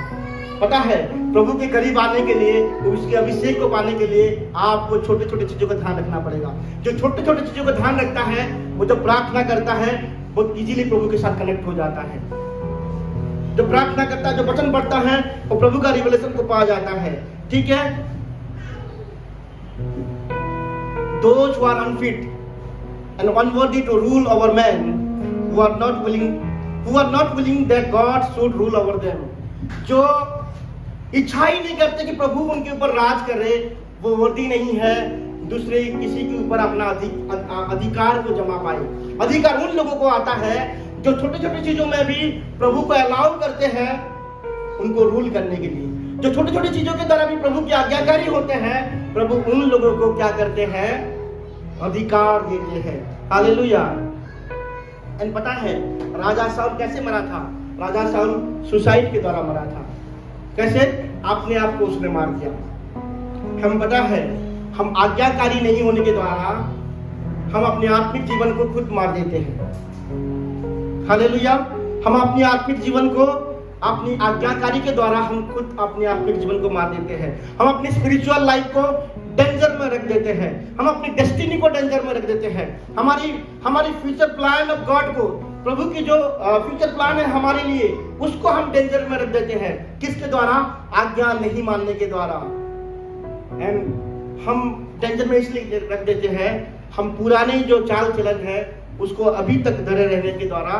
पता है, प्रभु के करीब आने के लिए, उसके अभिषेक को पाने के लिए आपको छोटे छोटे चीजों का ध्यान रखना पड़ेगा। जो छोटे छोटे चीजों का ध्यान रखता है, वो जब प्रार्थना करता है वो इजीली प्रभु के साथ कनेक्ट हो जाता है। जो प्रार्थना करता है, जो वचन पढ़ता है, वो प्रभु का रिवलेशन को पा जाता है। ठीक है, those who are unfit and unworthy to rule over men, who are not willing who are not willing that God should rule over them, जो इच्छा ही नहीं करते कि प्रभु उनके ऊपर राज करे, वो वर्दी नहीं है दूसरे किसी के ऊपर अपना अधिकार को जमा पाए। अधिकार उन लोगों को आता है जो छोटे छोटे चीजों में भी प्रभु को अलाउ करते हैं उनको रूल करने के लिए, जो छोटी छोटी चीजों के द्वारा भी प्रभु की आज्ञाकारी होते हैं, प्रभु उन लोगों को क्या करते हैं, अधिकार देते हैं। हालेलुया। एंड पता है राजा शाऊल कैसे मरा था? राजा शाऊल सुसाइड के द्वारा मरा था। कैसे? अपने आप को उसने मार दिया। हम पता है हम आज्ञाकारी नहीं होने के द्वारा हम अपने आत्मिक जीवन को खुद मार देते हैं। हालेलुया। हम अपने आत्मिक जीवन को अपनी आज्ञाकारी के द्वारा हम खुद अपने आत्मिक जीवन को मार देते हैं। हम अपनी स्पिरिचुअल लाइफ को डेंजर में रख देते हैं, हम अपनी डेस्टिनी को डेंजर में रख देते हैं, हमारी फ्यूचर प्लान ऑफ गॉड को, प्रभु की जो फ्यूचर प्लान है हमारे लिए, उसको हम डेंजर में रख देते हैं। किसके द्वारा? आज्ञा नहीं मानने के द्वारा। एंड हम डेंजर में इसलिए रख देते हैं, हम पुराने जो चाल चलन है उसको अभी तक धरे रहने के द्वारा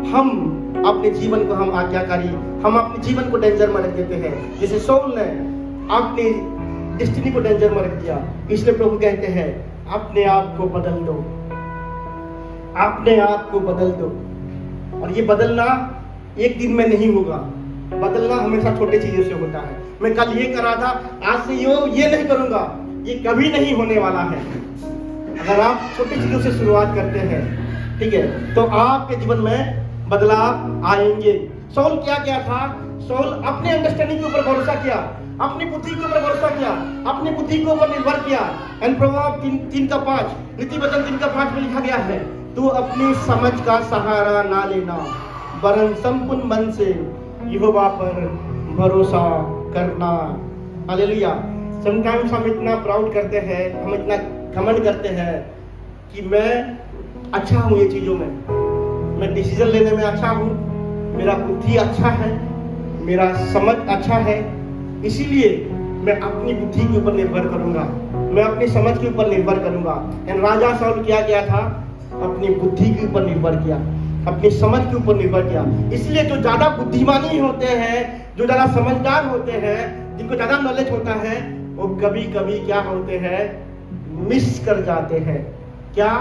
हम अपने जीवन को हम आज्ञाकारी, हम अपने जीवन को डेंजर में रख देते हैं। जैसे शाऊल ने अपनी डेस्टिनी को डेंजर में रख दिया। इसलिए प्रभु कहते हैं अपने आप को बदल दो, अपने आप को बदल दो। और ये बदलना एक दिन में नहीं होगा, बदलना हमेशा छोटे चीजों से होता है। मैं कल ये कर रहा था, आज से ये नहीं करूंगा, ये कभी नहीं होने वाला है। अगर आप छोटी चीजों से शुरुआत करते हैं, ठीक है, तो आपके जीवन में बदलाव आएंगे। शाऊल क्या था? शाऊल अपने अंडरस्टैंडिंग के ऊपर भरोसा किया, अपनी बुद्धि के ऊपर भरोसा किया, अपनी बुद्धि के ऊपर निर्भर किया। एंड प्रभाव 3:5 नीति वचन 3:5 में लिखा गया है, तू अपनी समझ का सहारा ना लेना, वरन संपूर्ण मन से यहोवा पर भरोसा करना। हालेलुया। समटाइम्स हम इतना प्राउड करते हैं, हम इतना घमंड करते हैं कि मैं अच्छा हूँ ये चीजों में, मैं डिसीजन लेने में अच्छा हूँ, मेरा बुद्धि अच्छा है, मेरा समझ अच्छा है, इसीलिए मैं अपनी बुद्धि के ऊपर निर्भर करूंगा, मैं अपनी समझ के ऊपर निर्भर करूंगा। एंड राजा शाऊल क्या था? अपनी बुद्धि के ऊपर निर्भर किया, अपनी समझ के ऊपर निर्भर किया। इसलिए जो ज्यादा बुद्धिमानी होते हैं, जो ज्यादा समझदार होते हैं, जिनको ज्यादा नॉलेज होता है, वो कभी कभी क्या होते हैं, मिस कर जाते हैं। क्या?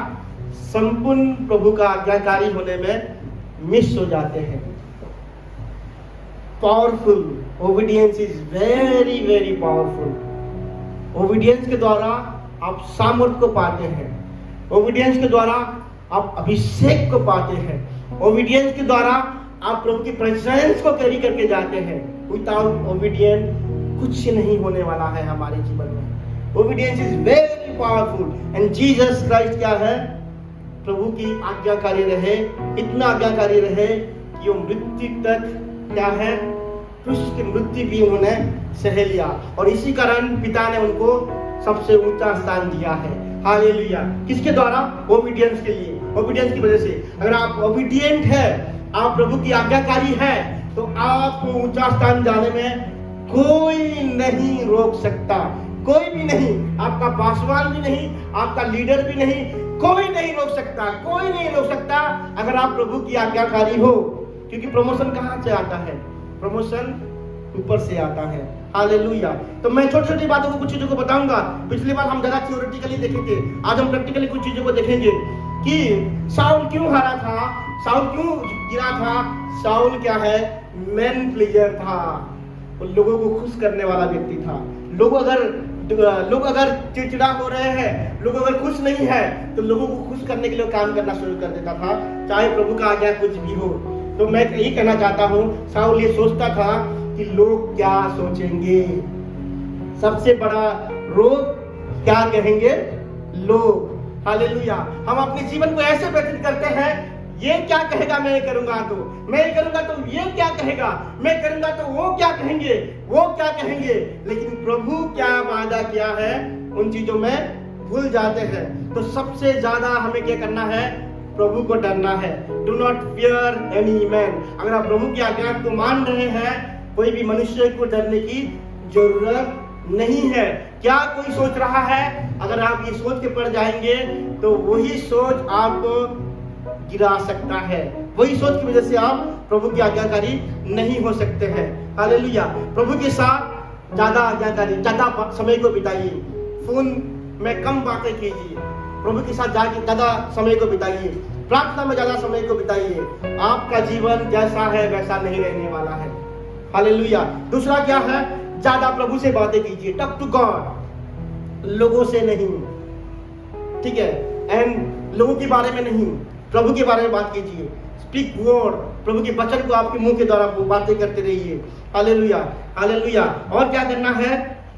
संपूर्ण प्रभु का आज्ञाकारी होने में मिस हो जाते हैं। Powerful obedience is very very powerful. Obedience के द्वारा आप सामर्थ को पाते हैं, ओबीडियंस के द्वारा आप अभिषेक को पाते हैं, ओबीडियंस के द्वारा आप प्रभु की प्रेजेंस को कैरी करके जाते हैं। विदाउट ओबीडियंस कुछ नहीं होने वाला है हमारे जीवन में। Obedience is very powerful. And Jesus Christ क्या है? प्रभु की आज्ञाकारी रहे, इतना आज्ञाकारी रहे कि वो मृत्यु तक क्या है, क्रूस की मृत्यु भी उन्होंने सह लिया। और इसी कारण पिता ने उनको सबसे ऊंचा स्थान दिया है। हालेलुया। किसके द्वारा? ओबीडियंस के लिए, ओबीडियंस की वजह से। अगर आप ओबीडियंट है, आप प्रभु की आज्ञाकारी है, तो आपको ऊंचा स्थान जाने में कोई नहीं रोक सकता, कोई भी नहीं, आपका पासवान भी नहीं, आपका लीडर भी नहीं, कोई नहीं रोक सकता, कोई नहीं रोक सकता अगर आप प्रभु की आज्ञाकारी हो। क्योंकि प्रमोशन कहां से आता है? प्रमोशन ऊपर से आता है। हालेलुया। तो मैं छोटी छोटी बातों को, कुछ चीजों को बताऊंगा। पिछली बार हम ज्यादा थ्योरेटिकली देखे थे, आज हम प्रैक्टिकली कुछ चीजों को देखेंगे कि शाऊल क्यों हारा था, शाऊल क्यों गिरा था। शाऊल क्या है? मैन प्लीजर था, लोगों को खुश करने वाला व्यक्ति था। लोग अगर चिड़चिड़ा हो रहे हैं, लोग अगर खुश नहीं है, तो लोगों को खुश करने के लिए काम करना शुरू कर देता था, चाहे प्रभु का आज्ञा कुछ भी हो। तो मैं यही कहना चाहता हूँ, शाऊल ये सोचता था कि लोग क्या सोचेंगे, सबसे बड़ा रोग क्या कहेंगे लोग। हालेलुया। हम अपने जीवन को ऐसे व्यतीत करते हैं, ये क्या कहेगा, मैं ये करूंगा तो, मैं ये करूंगा तो ये क्या कहेगा, मैं करूंगा तो वो क्या कहेंगे, वो क्या कहेंगे। लेकिन प्रभु क्या वादा किया है, उन चीजों में भूल जाते हैं। तो सबसे ज्यादा हमें क्या करना है? प्रभु को डरना है। Do not fear any man. अगर आप प्रभु की आज्ञा को मान रहे हैं, कोई भी मनुष्य को डरने की जरूरत नहीं है। क्या कोई सोच रहा है, अगर आप ये सोच के पड़ जाएंगे तो वही सोच आपको गिरा सकता है, वही सोच की वजह से आप प्रभु की आज्ञाकारी नहीं हो सकते हैं। हालेलुया। प्रभु के साथ ज्यादा आज्ञाकारी, ज्यादा समय को बिताइए। फोन में कम बातें कीजिए, प्रभु के साथ जाके ज्यादा समय को बिताइए, प्रार्थना में ज्यादा समय को बिताइए। आपका जीवन जैसा है वैसा नहीं रहने वाला है। हालेलुया। दूसरा क्या है? ज्यादा प्रभु से बातें कीजिए। टॉक टू गॉड, लोगों से नहीं, ठीक है, एंड लोगों के बारे में नहीं, प्रभु के बारे में बात कीजिए। स्पीक वर्ड, प्रभु के वचन को आपके मुंह के द्वारा बातें करते रहिए। Hallelujah, hallelujah. और क्या करना है?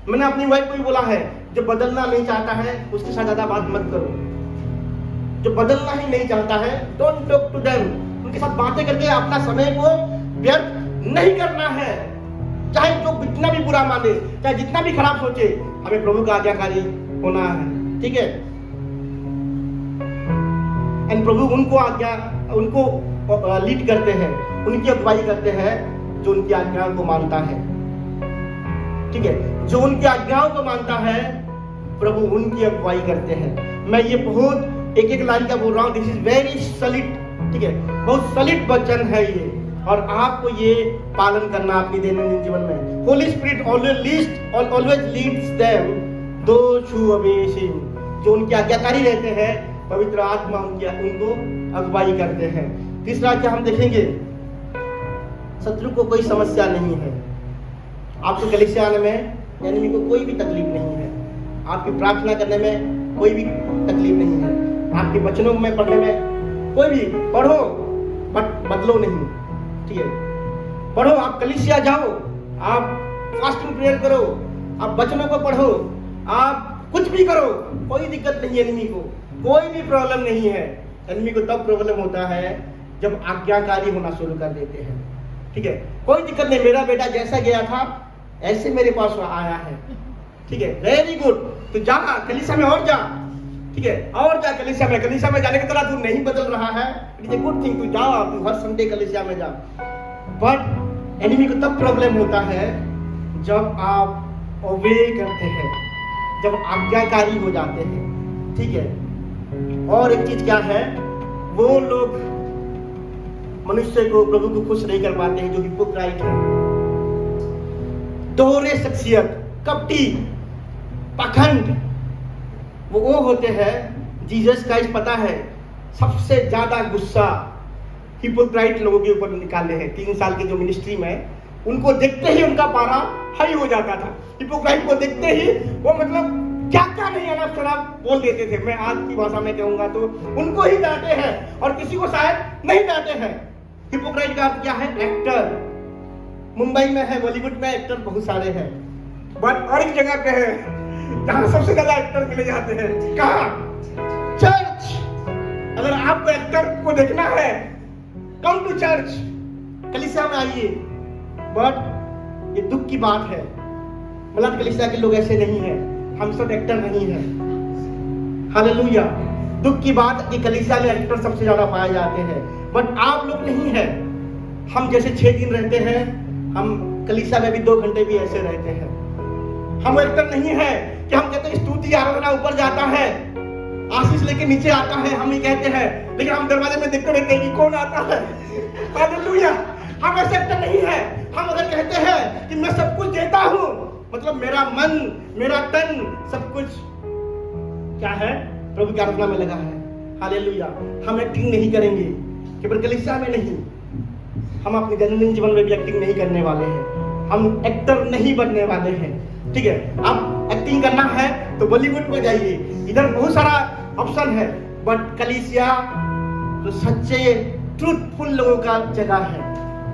मैंने अपनी वाइफ को भी बोला है, जो बदलना नहीं चाहता है उसके साथ ज्यादा बात मत करो। जो बदलना ही नहीं चाहता है, डोंट टॉक टू देम। उनके साथ बातें करके अपना समय को व्यर्थ नहीं करना है। चाहे जो कितना भी बुरा माने, चाहे जितना भी खराब सोचे, हमें प्रभु का आज्ञाकारी होना है, ठीक है। एंड प्रभु उनको लीड करते हैं, उनकी अगुवाई करते हैं जो उनकी आज्ञाओं को मानता है, ठीक है। जो उनकी आज्ञाओं को मानता है, प्रभु उनकी अगुवाई करते हैं। मैं ये बहुत एक लाइन का बोल रहा हूँ, दिस इज वेरी सॉलिड, ठीक है, बहुत सॉलिड वचन है ये, और आपको ये पालन करना अपनी दैनंदिन जीवन में। Holy Spirit always leads them those who obey him. जो उनकी आज्ञाकारी रहते हैं, पवित्र आत्मा उनको अगुवाई करते हैं। तीसरा क्या हम देखेंगे? शत्रु को कोई समस्या नहीं है। आपको कलीसिया आने में एनिमी को कोई भी तकलीफ नहीं है। आपकी प्रार्थना करने में कोई भी तकलीफ नहीं है। आपके वचनों में पढ़ने में कोई भी, पढ़ो बट बदलो नहीं, ठीक है। पढ़ो, आप कलीसिया जाओ, आप फास्टिंग प्रेयर करो, आप वचनों को पढ़ो, आप कुछ भी करो, कोई दिक्कत नहीं है। एनिमी को कोई भी प्रॉब्लम नहीं है। एनिमी को तब प्रॉब्लम होता है जब आज्ञाकारी होना शुरू कर देते हैं, ठीक है। कोई दिक्कत नहीं, मेरा बेटा जैसा गया था ऐसे मेरे पास आया है, ठीक है, वेरी गुड। तो जा कलीसिया में और जा, ठीक है, और जा कलीसिया में जाने की तरह तू नहीं बदल रहा है, it is a good thing. तू जा, तू हर संडे कलीसिया में जा। बट एनिमी को तब प्रॉब्लम होता है जब आप ओबे करते हैं, जब आज्ञाकारी हो जाते हैं, ठीक है। और एक चीज क्या है, वो लोग मनुष्य को, प्रभु को खुश नहीं कर पाते हैं जो हिपोक्राइट है, दोहरे शख्सियत, कपटी, पाखंड। वो होते हैं, जीसस क्राइस्ट पता है सबसे ज्यादा गुस्सा हिपोक्राइट लोगों के ऊपर निकाले हैं। 3 साल की जो मिनिस्ट्री में, उनको देखते ही उनका पारा हाई हो जाता था। हिपोक्राइट को देखते ही वो मतलब क्या क्या नहीं अनाप शनाप बोल देते थे। मैं आज की भाषा में कहूंगा तो उनको ही डांटे हैं और किसी को शायद नहीं डांटे हैं। हिपोक्राइट का अर्थ क्या है? एक्टर। मुंबई में है, बॉलीवुड में एक्टर बहुत सारे हैं, बट और एक जगह पे है जहां सबसे ज्यादा एक्टर मिले जाते हैं। कहाँ? चर्च। अगर आपको एक्टर को देखना है, कम टू चर्च, कलीसिया में आइए। बट ये दुख की बात है, मलद कलीसिया के लोग ऐसे नहीं है, हम सब एक्टर नहीं है। हालेलुया। दुख की बात कि कलीसिया में एक्टर सबसे ज्यादा पाए जाते हैं, बट आप लोग नहीं है। हम जैसे 6 दिन रहते हैं, हम कलीसिया में भी 2 घंटे भी ऐसे रहते हैं। हम एक्टर नहीं है कि हम कहते हैं स्तुति आराधना ऊपर जाता है, आशीष लेके नीचे आता है, हम ही कहते हैं, लेकिन हम दरवाजे में देखते रहते हैं कि कौन आता है। हालेलुया। हम ऐसे एक्टर नहीं है। हम अगर कहते हैं कि मैं सब कुछ देता हूं, मतलब मेरा मन, मेरा तन, सब कुछ क्या है? प्रभु की आराधना में लगा है। हालेलुया। हम एक्टिंग नहीं करेंगे, केवल कलीसिया में नहीं, हम अपने दैनंदिन जीवन में भी एक्टिंग नहीं करने वाले हैं। हम एक्टर नहीं बनने वाले हैं, ठीक है। आप एक्टिंग करना है तो बॉलीवुड में जाइए, इधर बहुत सारा ऑप्शन है, बट कलीसिया जो सच्चे ट्रूथफुल लोगों का जगह है,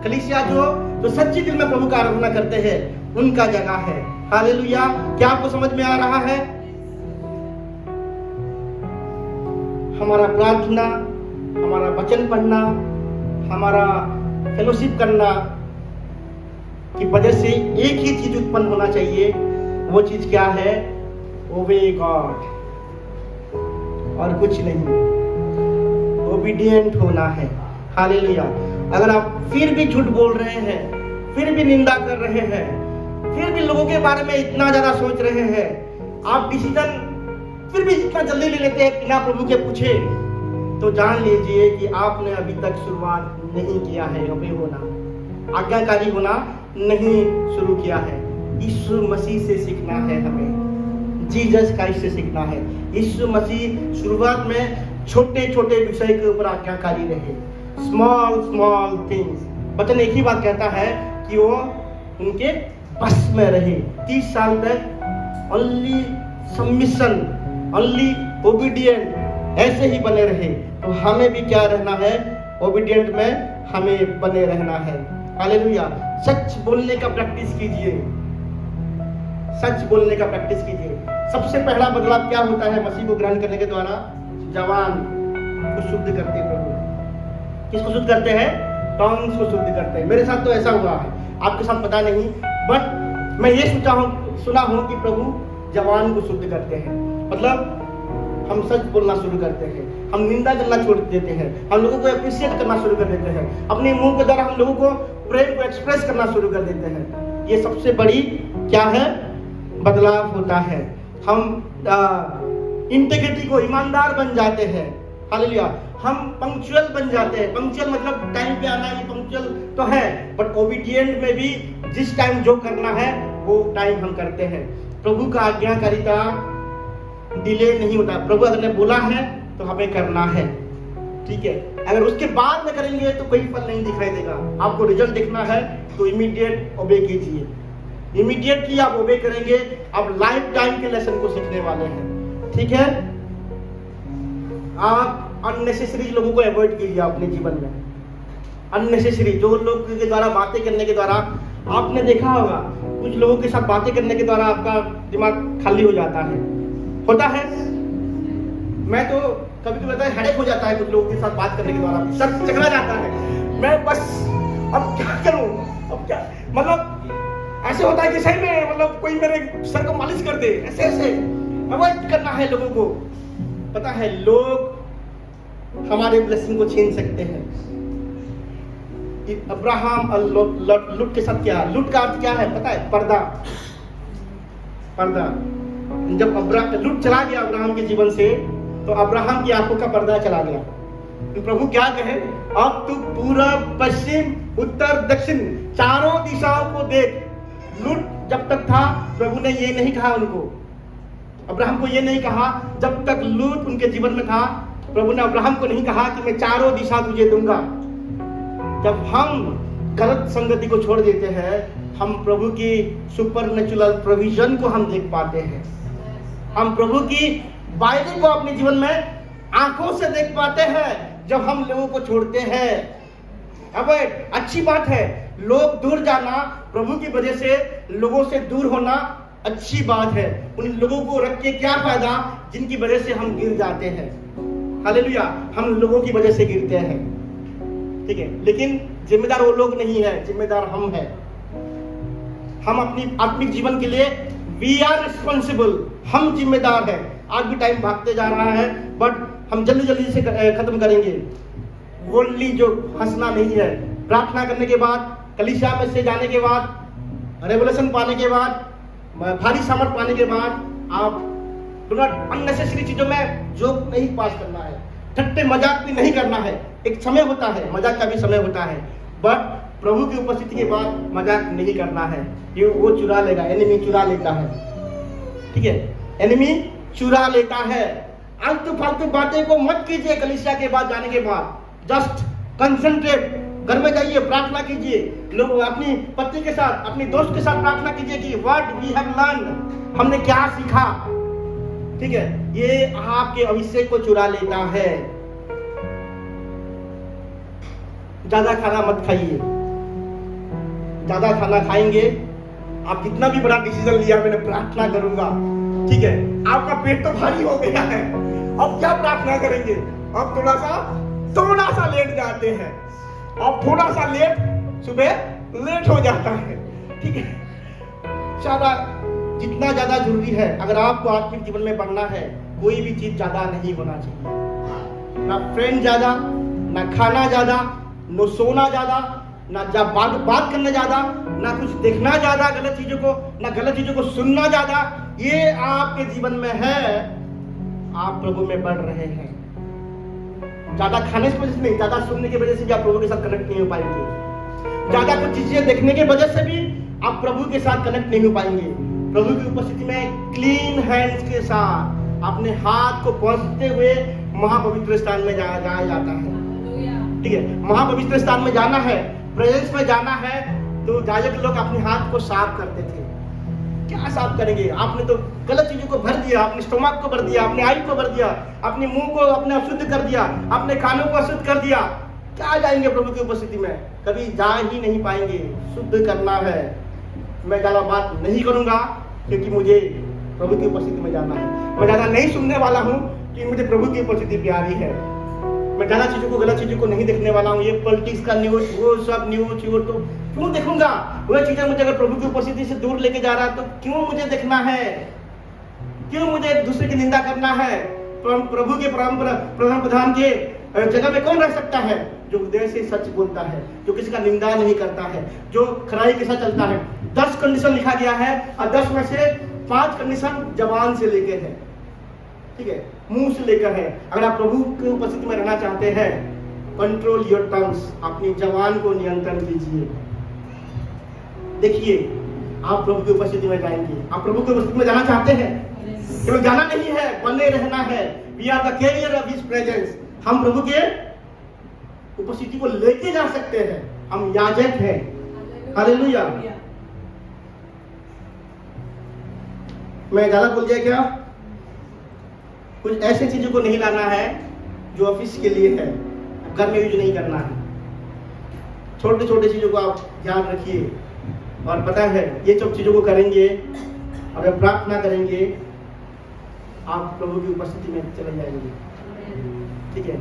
कलीसिया जो सच्ची दिल में प्रभु का आराधना करते हैं, उनका जगह है। हालेलुया। क्या आपको समझ में आ रहा है? हमारा प्रार्थना, हमारा वचन पढ़ना, हमारा फेलोशिप करना की वजह से एक ही चीज उत्पन्न होना चाहिए। वो चीज क्या है? ओबे गॉड, और कुछ नहीं। ओबीडिएंट होना है। हालेलुया। अगर आप फिर भी झूठ बोल रहे हैं, फिर भी निंदा कर रहे हैं, फिर भी लोगों के बारे में इतना ज्यादा सोच रहे हैं, आप डिसीजन फिर भी इतना जल्दी ले लेते हैं बिना प्रभु के पूछे, तो जान लीजिए कि आपने अभी तक शुरुआत नहीं किया है ओबे होना, आज्ञाकारी होना नहीं शुरू किया है। यीशु मसीह से सीखना है हमें, जीसस क्राइस्ट से सीखना है। यीशु मसीह शुरुआत में छोटे छोटे विषय के ऊपर आज्ञाकारी रहे, स्मॉल स्मॉल थिंग्स। वचन एक ही बात कहता है कि वो उनके बस में रहे। 30 साल तक ओनली सबमिशन, ओनली ओबीडिएंट, ऐसे ही बने रहे। तो हमें भी क्या रहना है? ओबीडिएंट में हमें बने रहना है। हालेलुया। सच बोलने का प्रैक्टिस कीजिए, सच बोलने का प्रैक्टिस कीजिए। सबसे पहला बदलाव क्या होता है मसीह को ग्रहण करने के द्वारा? जवान को शुद्ध करते हैं प्रभु। किसको शुद्ध करते हैं? टॉन्ग्स को शुद्ध करते हैं। मेरे साथ तो ऐसा हुआ है, आपके साथ पता नहीं, बट मैं ये सुना हूँ कि प्रभु जवान को शुद्ध करते हैं। मतलब हम सच बोलना शुरू करते हैं, हम निंदा करना छोड़ देते हैं, हम लोगों को अप्रिशिएट करना शुरू कर देते हैं, अपने मुंह के द्वारा हम लोगों को प्रेम को एक्सप्रेस करना शुरू कर देते हैं। ये सबसे बड़ी क्या है? बदलाव होता है। हम इंटीग्रिटी को, ईमानदार बन जाते हैं। हालेलुया। हम पंक्चुअल बन जाते हैं। पंक्चुअल मतलब टाइम पे आना, ये पंक्चुअल तो है, बट ओबीडिएंट में भी जिस टाइम जो करना है वो टाइम हम करते हैं। प्रभु का आज्ञाकारिता डिले नहीं होता। प्रभु अगर ने बोला है तो हमें करना है, ठीक है। अगर उसके बाद में करेंगे तो कोई फल नहीं दिखाई देगा। आपको रिजल्ट देखना है तो इमीडिएट ओबे कीजिए। इमीडिएटली आप ओबे करेंगे, आप लाइफ टाइम के लेसन को सीखने वाले हैं, ठीक है। आप अननेसेसरी लोगों को अवॉइड कीजिए अपने जीवन में। अननेसेसरी जो लोग के द्वारा बातें करने के द्वारा, आपने देखा होगा कुछ लोगों के साथ बातें करने के द्वारा आपका दिमाग खाली हो जाता है, होता है। मैं तो कभी कभी बताया हेडेक हो जाता है कुछ लोगों के साथ बात करने के द्वारा, सर चकरा जाता है। मैं बस अब क्या करूं, अब क्या, मतलब ऐसे होता है कि सही में मतलब कोई मेरे सर को मालिश कर दे, ऐसे ऐसे अवॉइड करना है लोगों को। पता है लोग हमारे ब्लेसिंग को छीन सकते हैं। अब्राहम और लूट के साथ क्या? लूट का अर्थ क्या है पता है? पर्दा। पर्दा। जब लूट चला गया अब्राहम के जीवन से तो अब्राहम की आंखों का पर्दा चला गया। तो प्रभु क्या कहे? अब तू पूरब, पश्चिम, उत्तर, दक्षिण चारों दिशाओं को देख। लूट जब तक था प्रभु ने ये नहीं कहा उनको, अब्राहम को ये नहीं कहा। जब तक लूट उनके जीवन में था प्रभु ने अब्राहम को नहीं कहा कि मैं चारों दिशा तुझे दूंगा। जब हम गलत संगति को छोड़ देते हैं, हम प्रभु की सुपरनेचुरल प्रोविजन को हम देख पाते हैं। हम प्रभु की वायदे को अपने जीवन में आंखों से देख पाते हैं जब हम लोगों को छोड़ते हैं। अब अच्छी बात है, लोग दूर जाना, प्रभु की वजह से लोगों से दूर होना अच्छी बात है। उन लोगों को रख के क्या फायदा जिनकी वजह से हम गिर जाते हैं। हालेलुया। हम लोगों की वजह से गिरते हैं, ठीक है, लेकिन जिम्मेदार वो लोग नहीं है, जिम्मेदार हम हैं। हम अपनी आत्मिक जीवन के लिए वी आर रिस्पॉन्सिबल, हम जिम्मेदार हैं। आज भी टाइम भागते जा रहा है, बट हम जल्दी जल्दी से खत्म करेंगे। वर्ल्डली जो हंसना नहीं है। प्रार्थना करने के बाद, कलीसिया में से जाने के बाद, रेवलेशन पाने के बाद, भारी सामर्थ पाने के बाद, आप डू नॉट अननेसेसरी चीजों में जोक नहीं पास करना है, ठट्टे मजाक भी नहीं करना है। एक समय होता है, मजाक का भी समय होता है, बट प्रभु की उपस्थिति के बाद मजाक नहीं करना है। ये वो चुरा लेगा, एनिमी चुरा लेता है, ठीक है, एनिमी चुरा लेता है। आलतू फालतू बातें को मत कीजिए कलीसिया के बाद जाने के बाद। जस्ट कंसंट्रेट, घर में जाइए, प्रार्थना कीजिए, लोग अपनी पत्नी के साथ, अपनी दोस्त के साथ प्रार्थना कीजिए कि व्हाट वी हैव लर्न, हमने क्या सीखा, ठीक है। ये आपके अभिषेक को चुरा लेता है। ज्यादा खाना मत खाइए। ज्यादा खाना खाएंगे, आप कितना भी बड़ा डिसीजन लिया, मैंने प्रार्थना करूंगा, ठीक है, आपका पेट तो भारी हो गया है, अब क्या प्रार्थना करेंगे? अब थोड़ा सा लेट जाते हैं, अब थोड़ा सा लेट, सुबह लेट हो जाता है, ठीक है। जितना ज्यादा जरूरी है, अगर आपको आत्मिक जीवन में बढ़ना है, कोई भी चीज ज्यादा नहीं होना चाहिए। ना फ्रेंड ज्यादा, ना खाना ज्यादा, न सोना ज्यादा, ना बात करना ज्यादा, ना कुछ देखना ज्यादा गलत चीजों को, ना गलत चीजों को सुनना ज्यादा। ये आपके जीवन में है, आप प्रभु में बढ़ रहे हैं। ज्यादा खाने की वजह से नहीं, ज्यादा सुनने की वजह से भी आप प्रभु के साथ कनेक्ट नहीं हो पाएंगे। ज्यादा कुछ चीजें देखने की वजह से भी आप प्रभु के साथ कनेक्ट नहीं हो पाएंगे। प्रभु की उपस्थिति में क्लीन हैंड्स के साथ अपने हाथ को पहुंचते हुए महापवित्र स्थान में जाया जाता है। ठीक है, महापवित्र स्थान में जाना है, प्रेजेंस में जाना है, तो याजक लोग अपने हाथ को साफ करते थे। क्या साफ करेंगे? आपने तो गलत चीजों को भर दिया, अपने स्टोमक को भर दिया, अपने आई को भर दिया, अपने मुंह को अपने अशुद्ध कर दिया, अपने कानों को अशुद्ध कर दिया। क्या जाएंगे प्रभु की उपस्थिति में? कभी जा ही नहीं पाएंगे। शुद्ध करना है। मैं ज्यादा बात नहीं करूंगा क्योंकि मुझे प्रभु की उपस्थिति में जाना है। मैं ज्यादा नहीं सुनने वाला हूँ कि मुझे प्रभु की उपस्थिति प्यारी है। मैं ज्यादा चीजों को, गलत चीजों को नहीं देखने वाला हूँ। ये पॉलिटिक्स का न्यूज, वो सब न्यूज, वो तो क्यों देखूंगा? वह चीजें मुझे अगर प्रभु की उपस्थिति से दूर लेके जा रहा है तो क्यों मुझे देखना है? क्यों मुझे दूसरे की निंदा करना है? प्रभु के प्रधान के जगह में कौन रह सकता है? जो हृदय से सच बोलता है, जो किसी का निंदा नहीं करता है, जो खराई के साथ चलता है। 10 कंडीशन लिखा गया है और 10 में से 5 कंडीशन जबान से लेके है। ठीक है, मुंह से लेकर है। अगर आप प्रभु की उपस्थिति में रहना चाहते हैं, कंट्रोल योर टंग्स, अपनी जबान को नियंत्रण कीजिए। देखिए, आप प्रभु की उपस्थिति में जाएंगे। आप प्रभु की उपस्थिति में जाना चाहते हैं? केवल जाना नहीं है, बने रहना है। We are the carrier of his presence. हम प्रभु के उपस्थिति को लेके जा सकते हैं। हम याजक हैं। हालेलुया। मैं ज्यादा बोल दिया क्या? कुछ ऐसी चीजों को नहीं लाना है जो ऑफिस के लिए है, घर में यूज नहीं करना है। छोटे छोटे चीजों को आप ध्यान रखिए। और पता है, ये सब चीजों को करेंगे और प्रार्थना करेंगे, आप प्रभु की उपस्थिति में चले जाएंगे। ठीक है,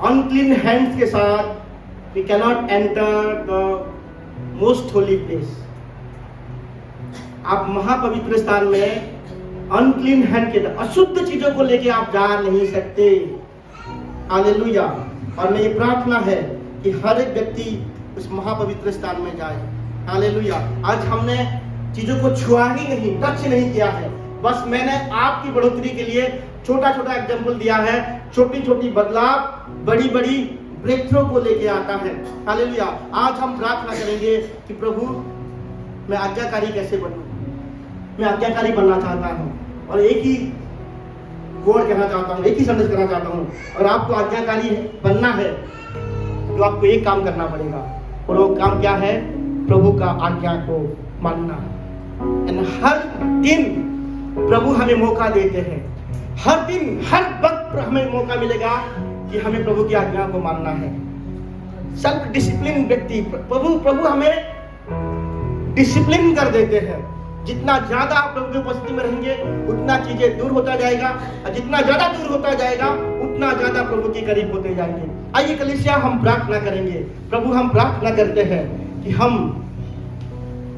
अनक्लीन हैंड्स के साथ we cannot enter the most holy place. आप महापवित्र स्थान में अनक्लीन हैंड के, अशुद्ध चीजों को लेके आप जा नहीं सकते। हालेलुया। और मेरी प्रार्थना है कि हर एक व्यक्ति उस महापवित्र स्थान में जाए। हालेलुया। आज हमने चीजों को छुआ ही नहीं, टच नहीं किया है। बस मैंने आपकी बढ़ोतरी के लिए छोटा छोटा एग्जाम्पल दिया है। छोटी छोटी बदलाव बड़ी बड़ी ब्रेक थ्रू को लेके आता है। हालेलुया। आज हम प्रार्थना करेंगे कि प्रभु, मैं आज्ञाकारी कैसे बनूं? मैं आज्ञाकारी बनना चाहता हूं और एक ही वर्ड कहना चाहता हूं, एक ही संदेश करना चाहता हूं। और आपको आज्ञाकारी बनना है तो आपको एक काम करना पड़ेगा, और वो काम क्या है? प्रभु का आज्ञा को मानना। हर दिन प्रभु हमें मौका देते हैं। हर दिन, हर वक्त हमें मौका मिलेगा कि हमें प्रभु की आज्ञा को मानना है। सेल्फ डिसिप्लिन व्यक्ति, प्रभु हमें डिसिप्लिन कर देते हैं। जितना ज्यादा आप प्रभु की उपस्थिति में रहेंगे उतना चीजें दूर होता जाएगा, और जितना ज्यादा दूर होता जाएगा उतना ज्यादा प्रभु के करीब होते जाएंगे। आइए कलीसिया, हम प्रार्थना करेंगे। प्रभु, हम प्रार्थना करते हैं कि हम,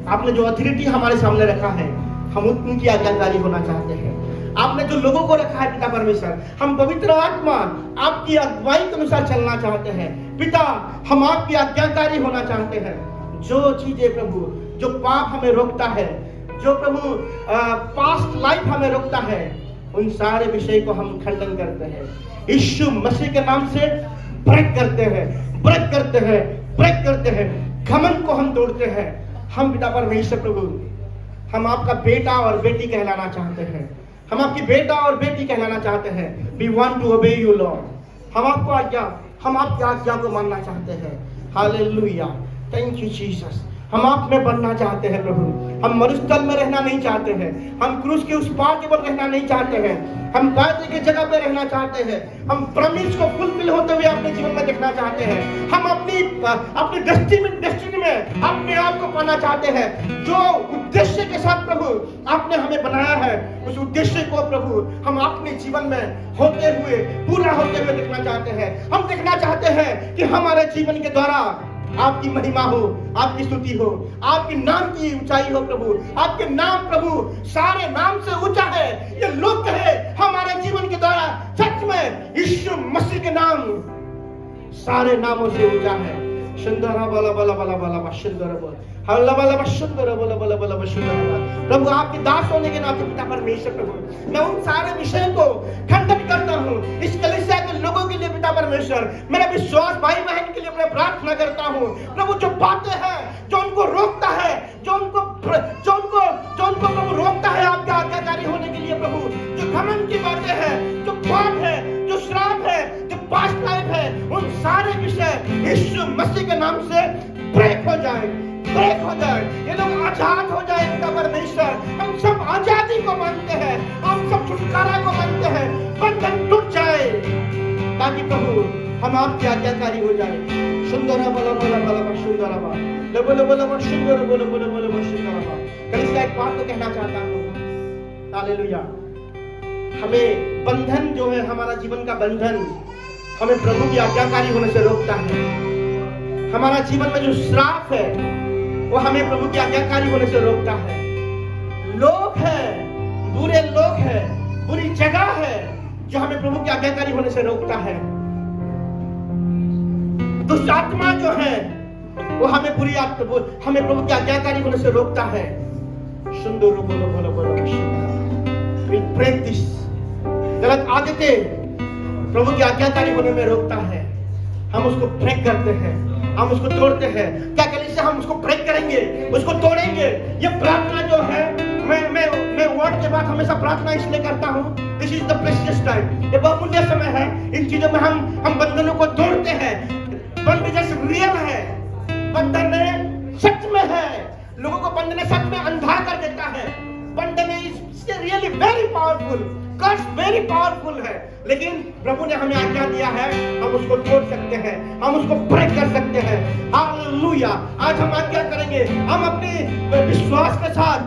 आपने जो अथॉरिटी हमारे सामने रखा है, हम उनकी आज्ञाकारी होना चाहते हैं। आपने जो लोगों को रखा है पिता परमेश्वर, हम पवित्र आत्मा आपकी अगुवाई के अनुसार चलना चाहते हैं। पिता, हम आपकी आज्ञाकारी होना चाहते हैं। जो चीजें प्रभु, जो पाप हमें रोकता है, जो प्रभु पास्ट लाइफ हमें रोकता है, उन सारे विषय को हम खंडन करते हैं। यीशु मसीह के नाम से ब्रेक करते हैं, ब्रेक करते हैं, ब्रेक करते हैं। घमंड को हम तोड़ते हैं। हम पिता परमेश्वर प्रभु, हम आपका बेटा और बेटी कहलाना चाहते हैं। हम आपकी बेटा और बेटी कहलाना चाहते हैं। We want to obey you, Lord. हम आपकी आज्ञा को मानना चाहते हैं। हालेलुया। Thank you Jesus. हम आप में बनना चाहते हैं प्रभु। हम मरुस्थल में रहना नहीं चाहते हैं। हम क्रूस के उस पार केवल रहना नहीं चाहते हैं। हम वायदे की जगह पे रहना चाहते हैं। हम प्रॉमिस को फुलफिल होते हुए अपने जीवन में देखना चाहते हैं। हम अपनी डेस्टिनी में अपने आप को पाना चाहते हैं। जो उद्देश्य के साथ प्रभु आपने हमें बनाया है, उस उद्देश्य को प्रभु हम अपने जीवन में होते हुए, पूरा होते हुए देखना चाहते हैं। हम देखना चाहते हैं कि हमारे जीवन के द्वारा आपकी महिमा हो, आपकी स्तुति हो, आपके नाम की ऊंचाई हो प्रभु। आपके नाम प्रभु सारे नाम से ऊंचा है। ये लोग कहे हमारे जीवन के द्वारा, सच में यीशु मसीह के नाम सारे नामों से ऊंचा है। सुंदर बला बला बला बला सुंदर बोल, हल्ला बला बला सुंदर बोला बला बला बला सुंदर। प्रभु, आपके दास होने के नाते पिता परमेश्वर प्रभु, मैं उन सारे विषयों को खंडन करता हूँ। इस कलीसिया के लोगों के लिए पिता परमेश्वर, मेरा विश्वास भाई बहन के लिए मैं प्रार्थना करता हूँ प्रभु, जो बातें हैं जो उनको रोकता है, जो उनको प्रभु रोकता है आपके आज्ञाकारी होने के लिए प्रभु, जो घमंड की बातें हैं, जो पाप है, जो श्राप है, जो पास्ट लाइफ है, उन सारे विषय यीशु मसीह के नाम से ब्रेक हो जाए, ब्रेक हो जाए। ये लोग आजाद हो जाए इनका परमेश्वर। हम सब आजादी को मानते हैं, हम सब छुटकारा को मानते हैं, बंधन टूट जाए ताकि प्रभु हम आपकी आज्ञाकारी हो जाए। सुंदर बोलो बोलो बोलो सुंदर बोलो बोलो बोलो सुंदर बोलो बोलो बोलो सुंदर। कलीसिया एक बात तो कहना चाहता हूँ, हालेलुया। हमें बंधन जो है, हमारा जीवन का बंधन हमें प्रभु की आज्ञाकारी होने से रोकता है। हमारा जीवन में जो श्राप है वो हमें प्रभु की आज्ञाकारी होने से रोकता है। लोग हैं, बुरे लोग हैं, बुरी जगह है जो हमें प्रभु की आज्ञाकारी होने से रोकता है। दुष्ट आत्मा जो है वो हमें हमें प्रभु की आज्ञाकारी होने से रोकता है। सुंदर बोलो बोलो बोलो प्रैक्टिस। गलत आदतें प्रभु की आज्ञाकारी होने में रोकता है। हम उसको ब्रेक करते हैं, हम उसको तोड़ते हैं। क्या कलीसिया हम उसको ब्रेक करेंगे, उसको तोड़ेंगे। ये प्रार्थना जो है, मैं वर्ड के बाद हमेशा प्रार्थना इसलिए करता हूँ, this is the precious time. ये बहुमूल्य समय है। इन चीजों में हम बंधनों को तोड़ते हैं। बंधन रियल है, बंधन सच में है। लोगों को बंधन सच में अंधा कर देता है। बंधन is really very powerful, God's very powerful है। लेकिन प्रभु ने हमें आज्ञा दिया है, हम उसको तोड़ सकते हैं, हम उसको ब्रेक कर सकते हैं। हालेलुया। आज हम आज्ञा करेंगे, हम अपने विश्वास के साथ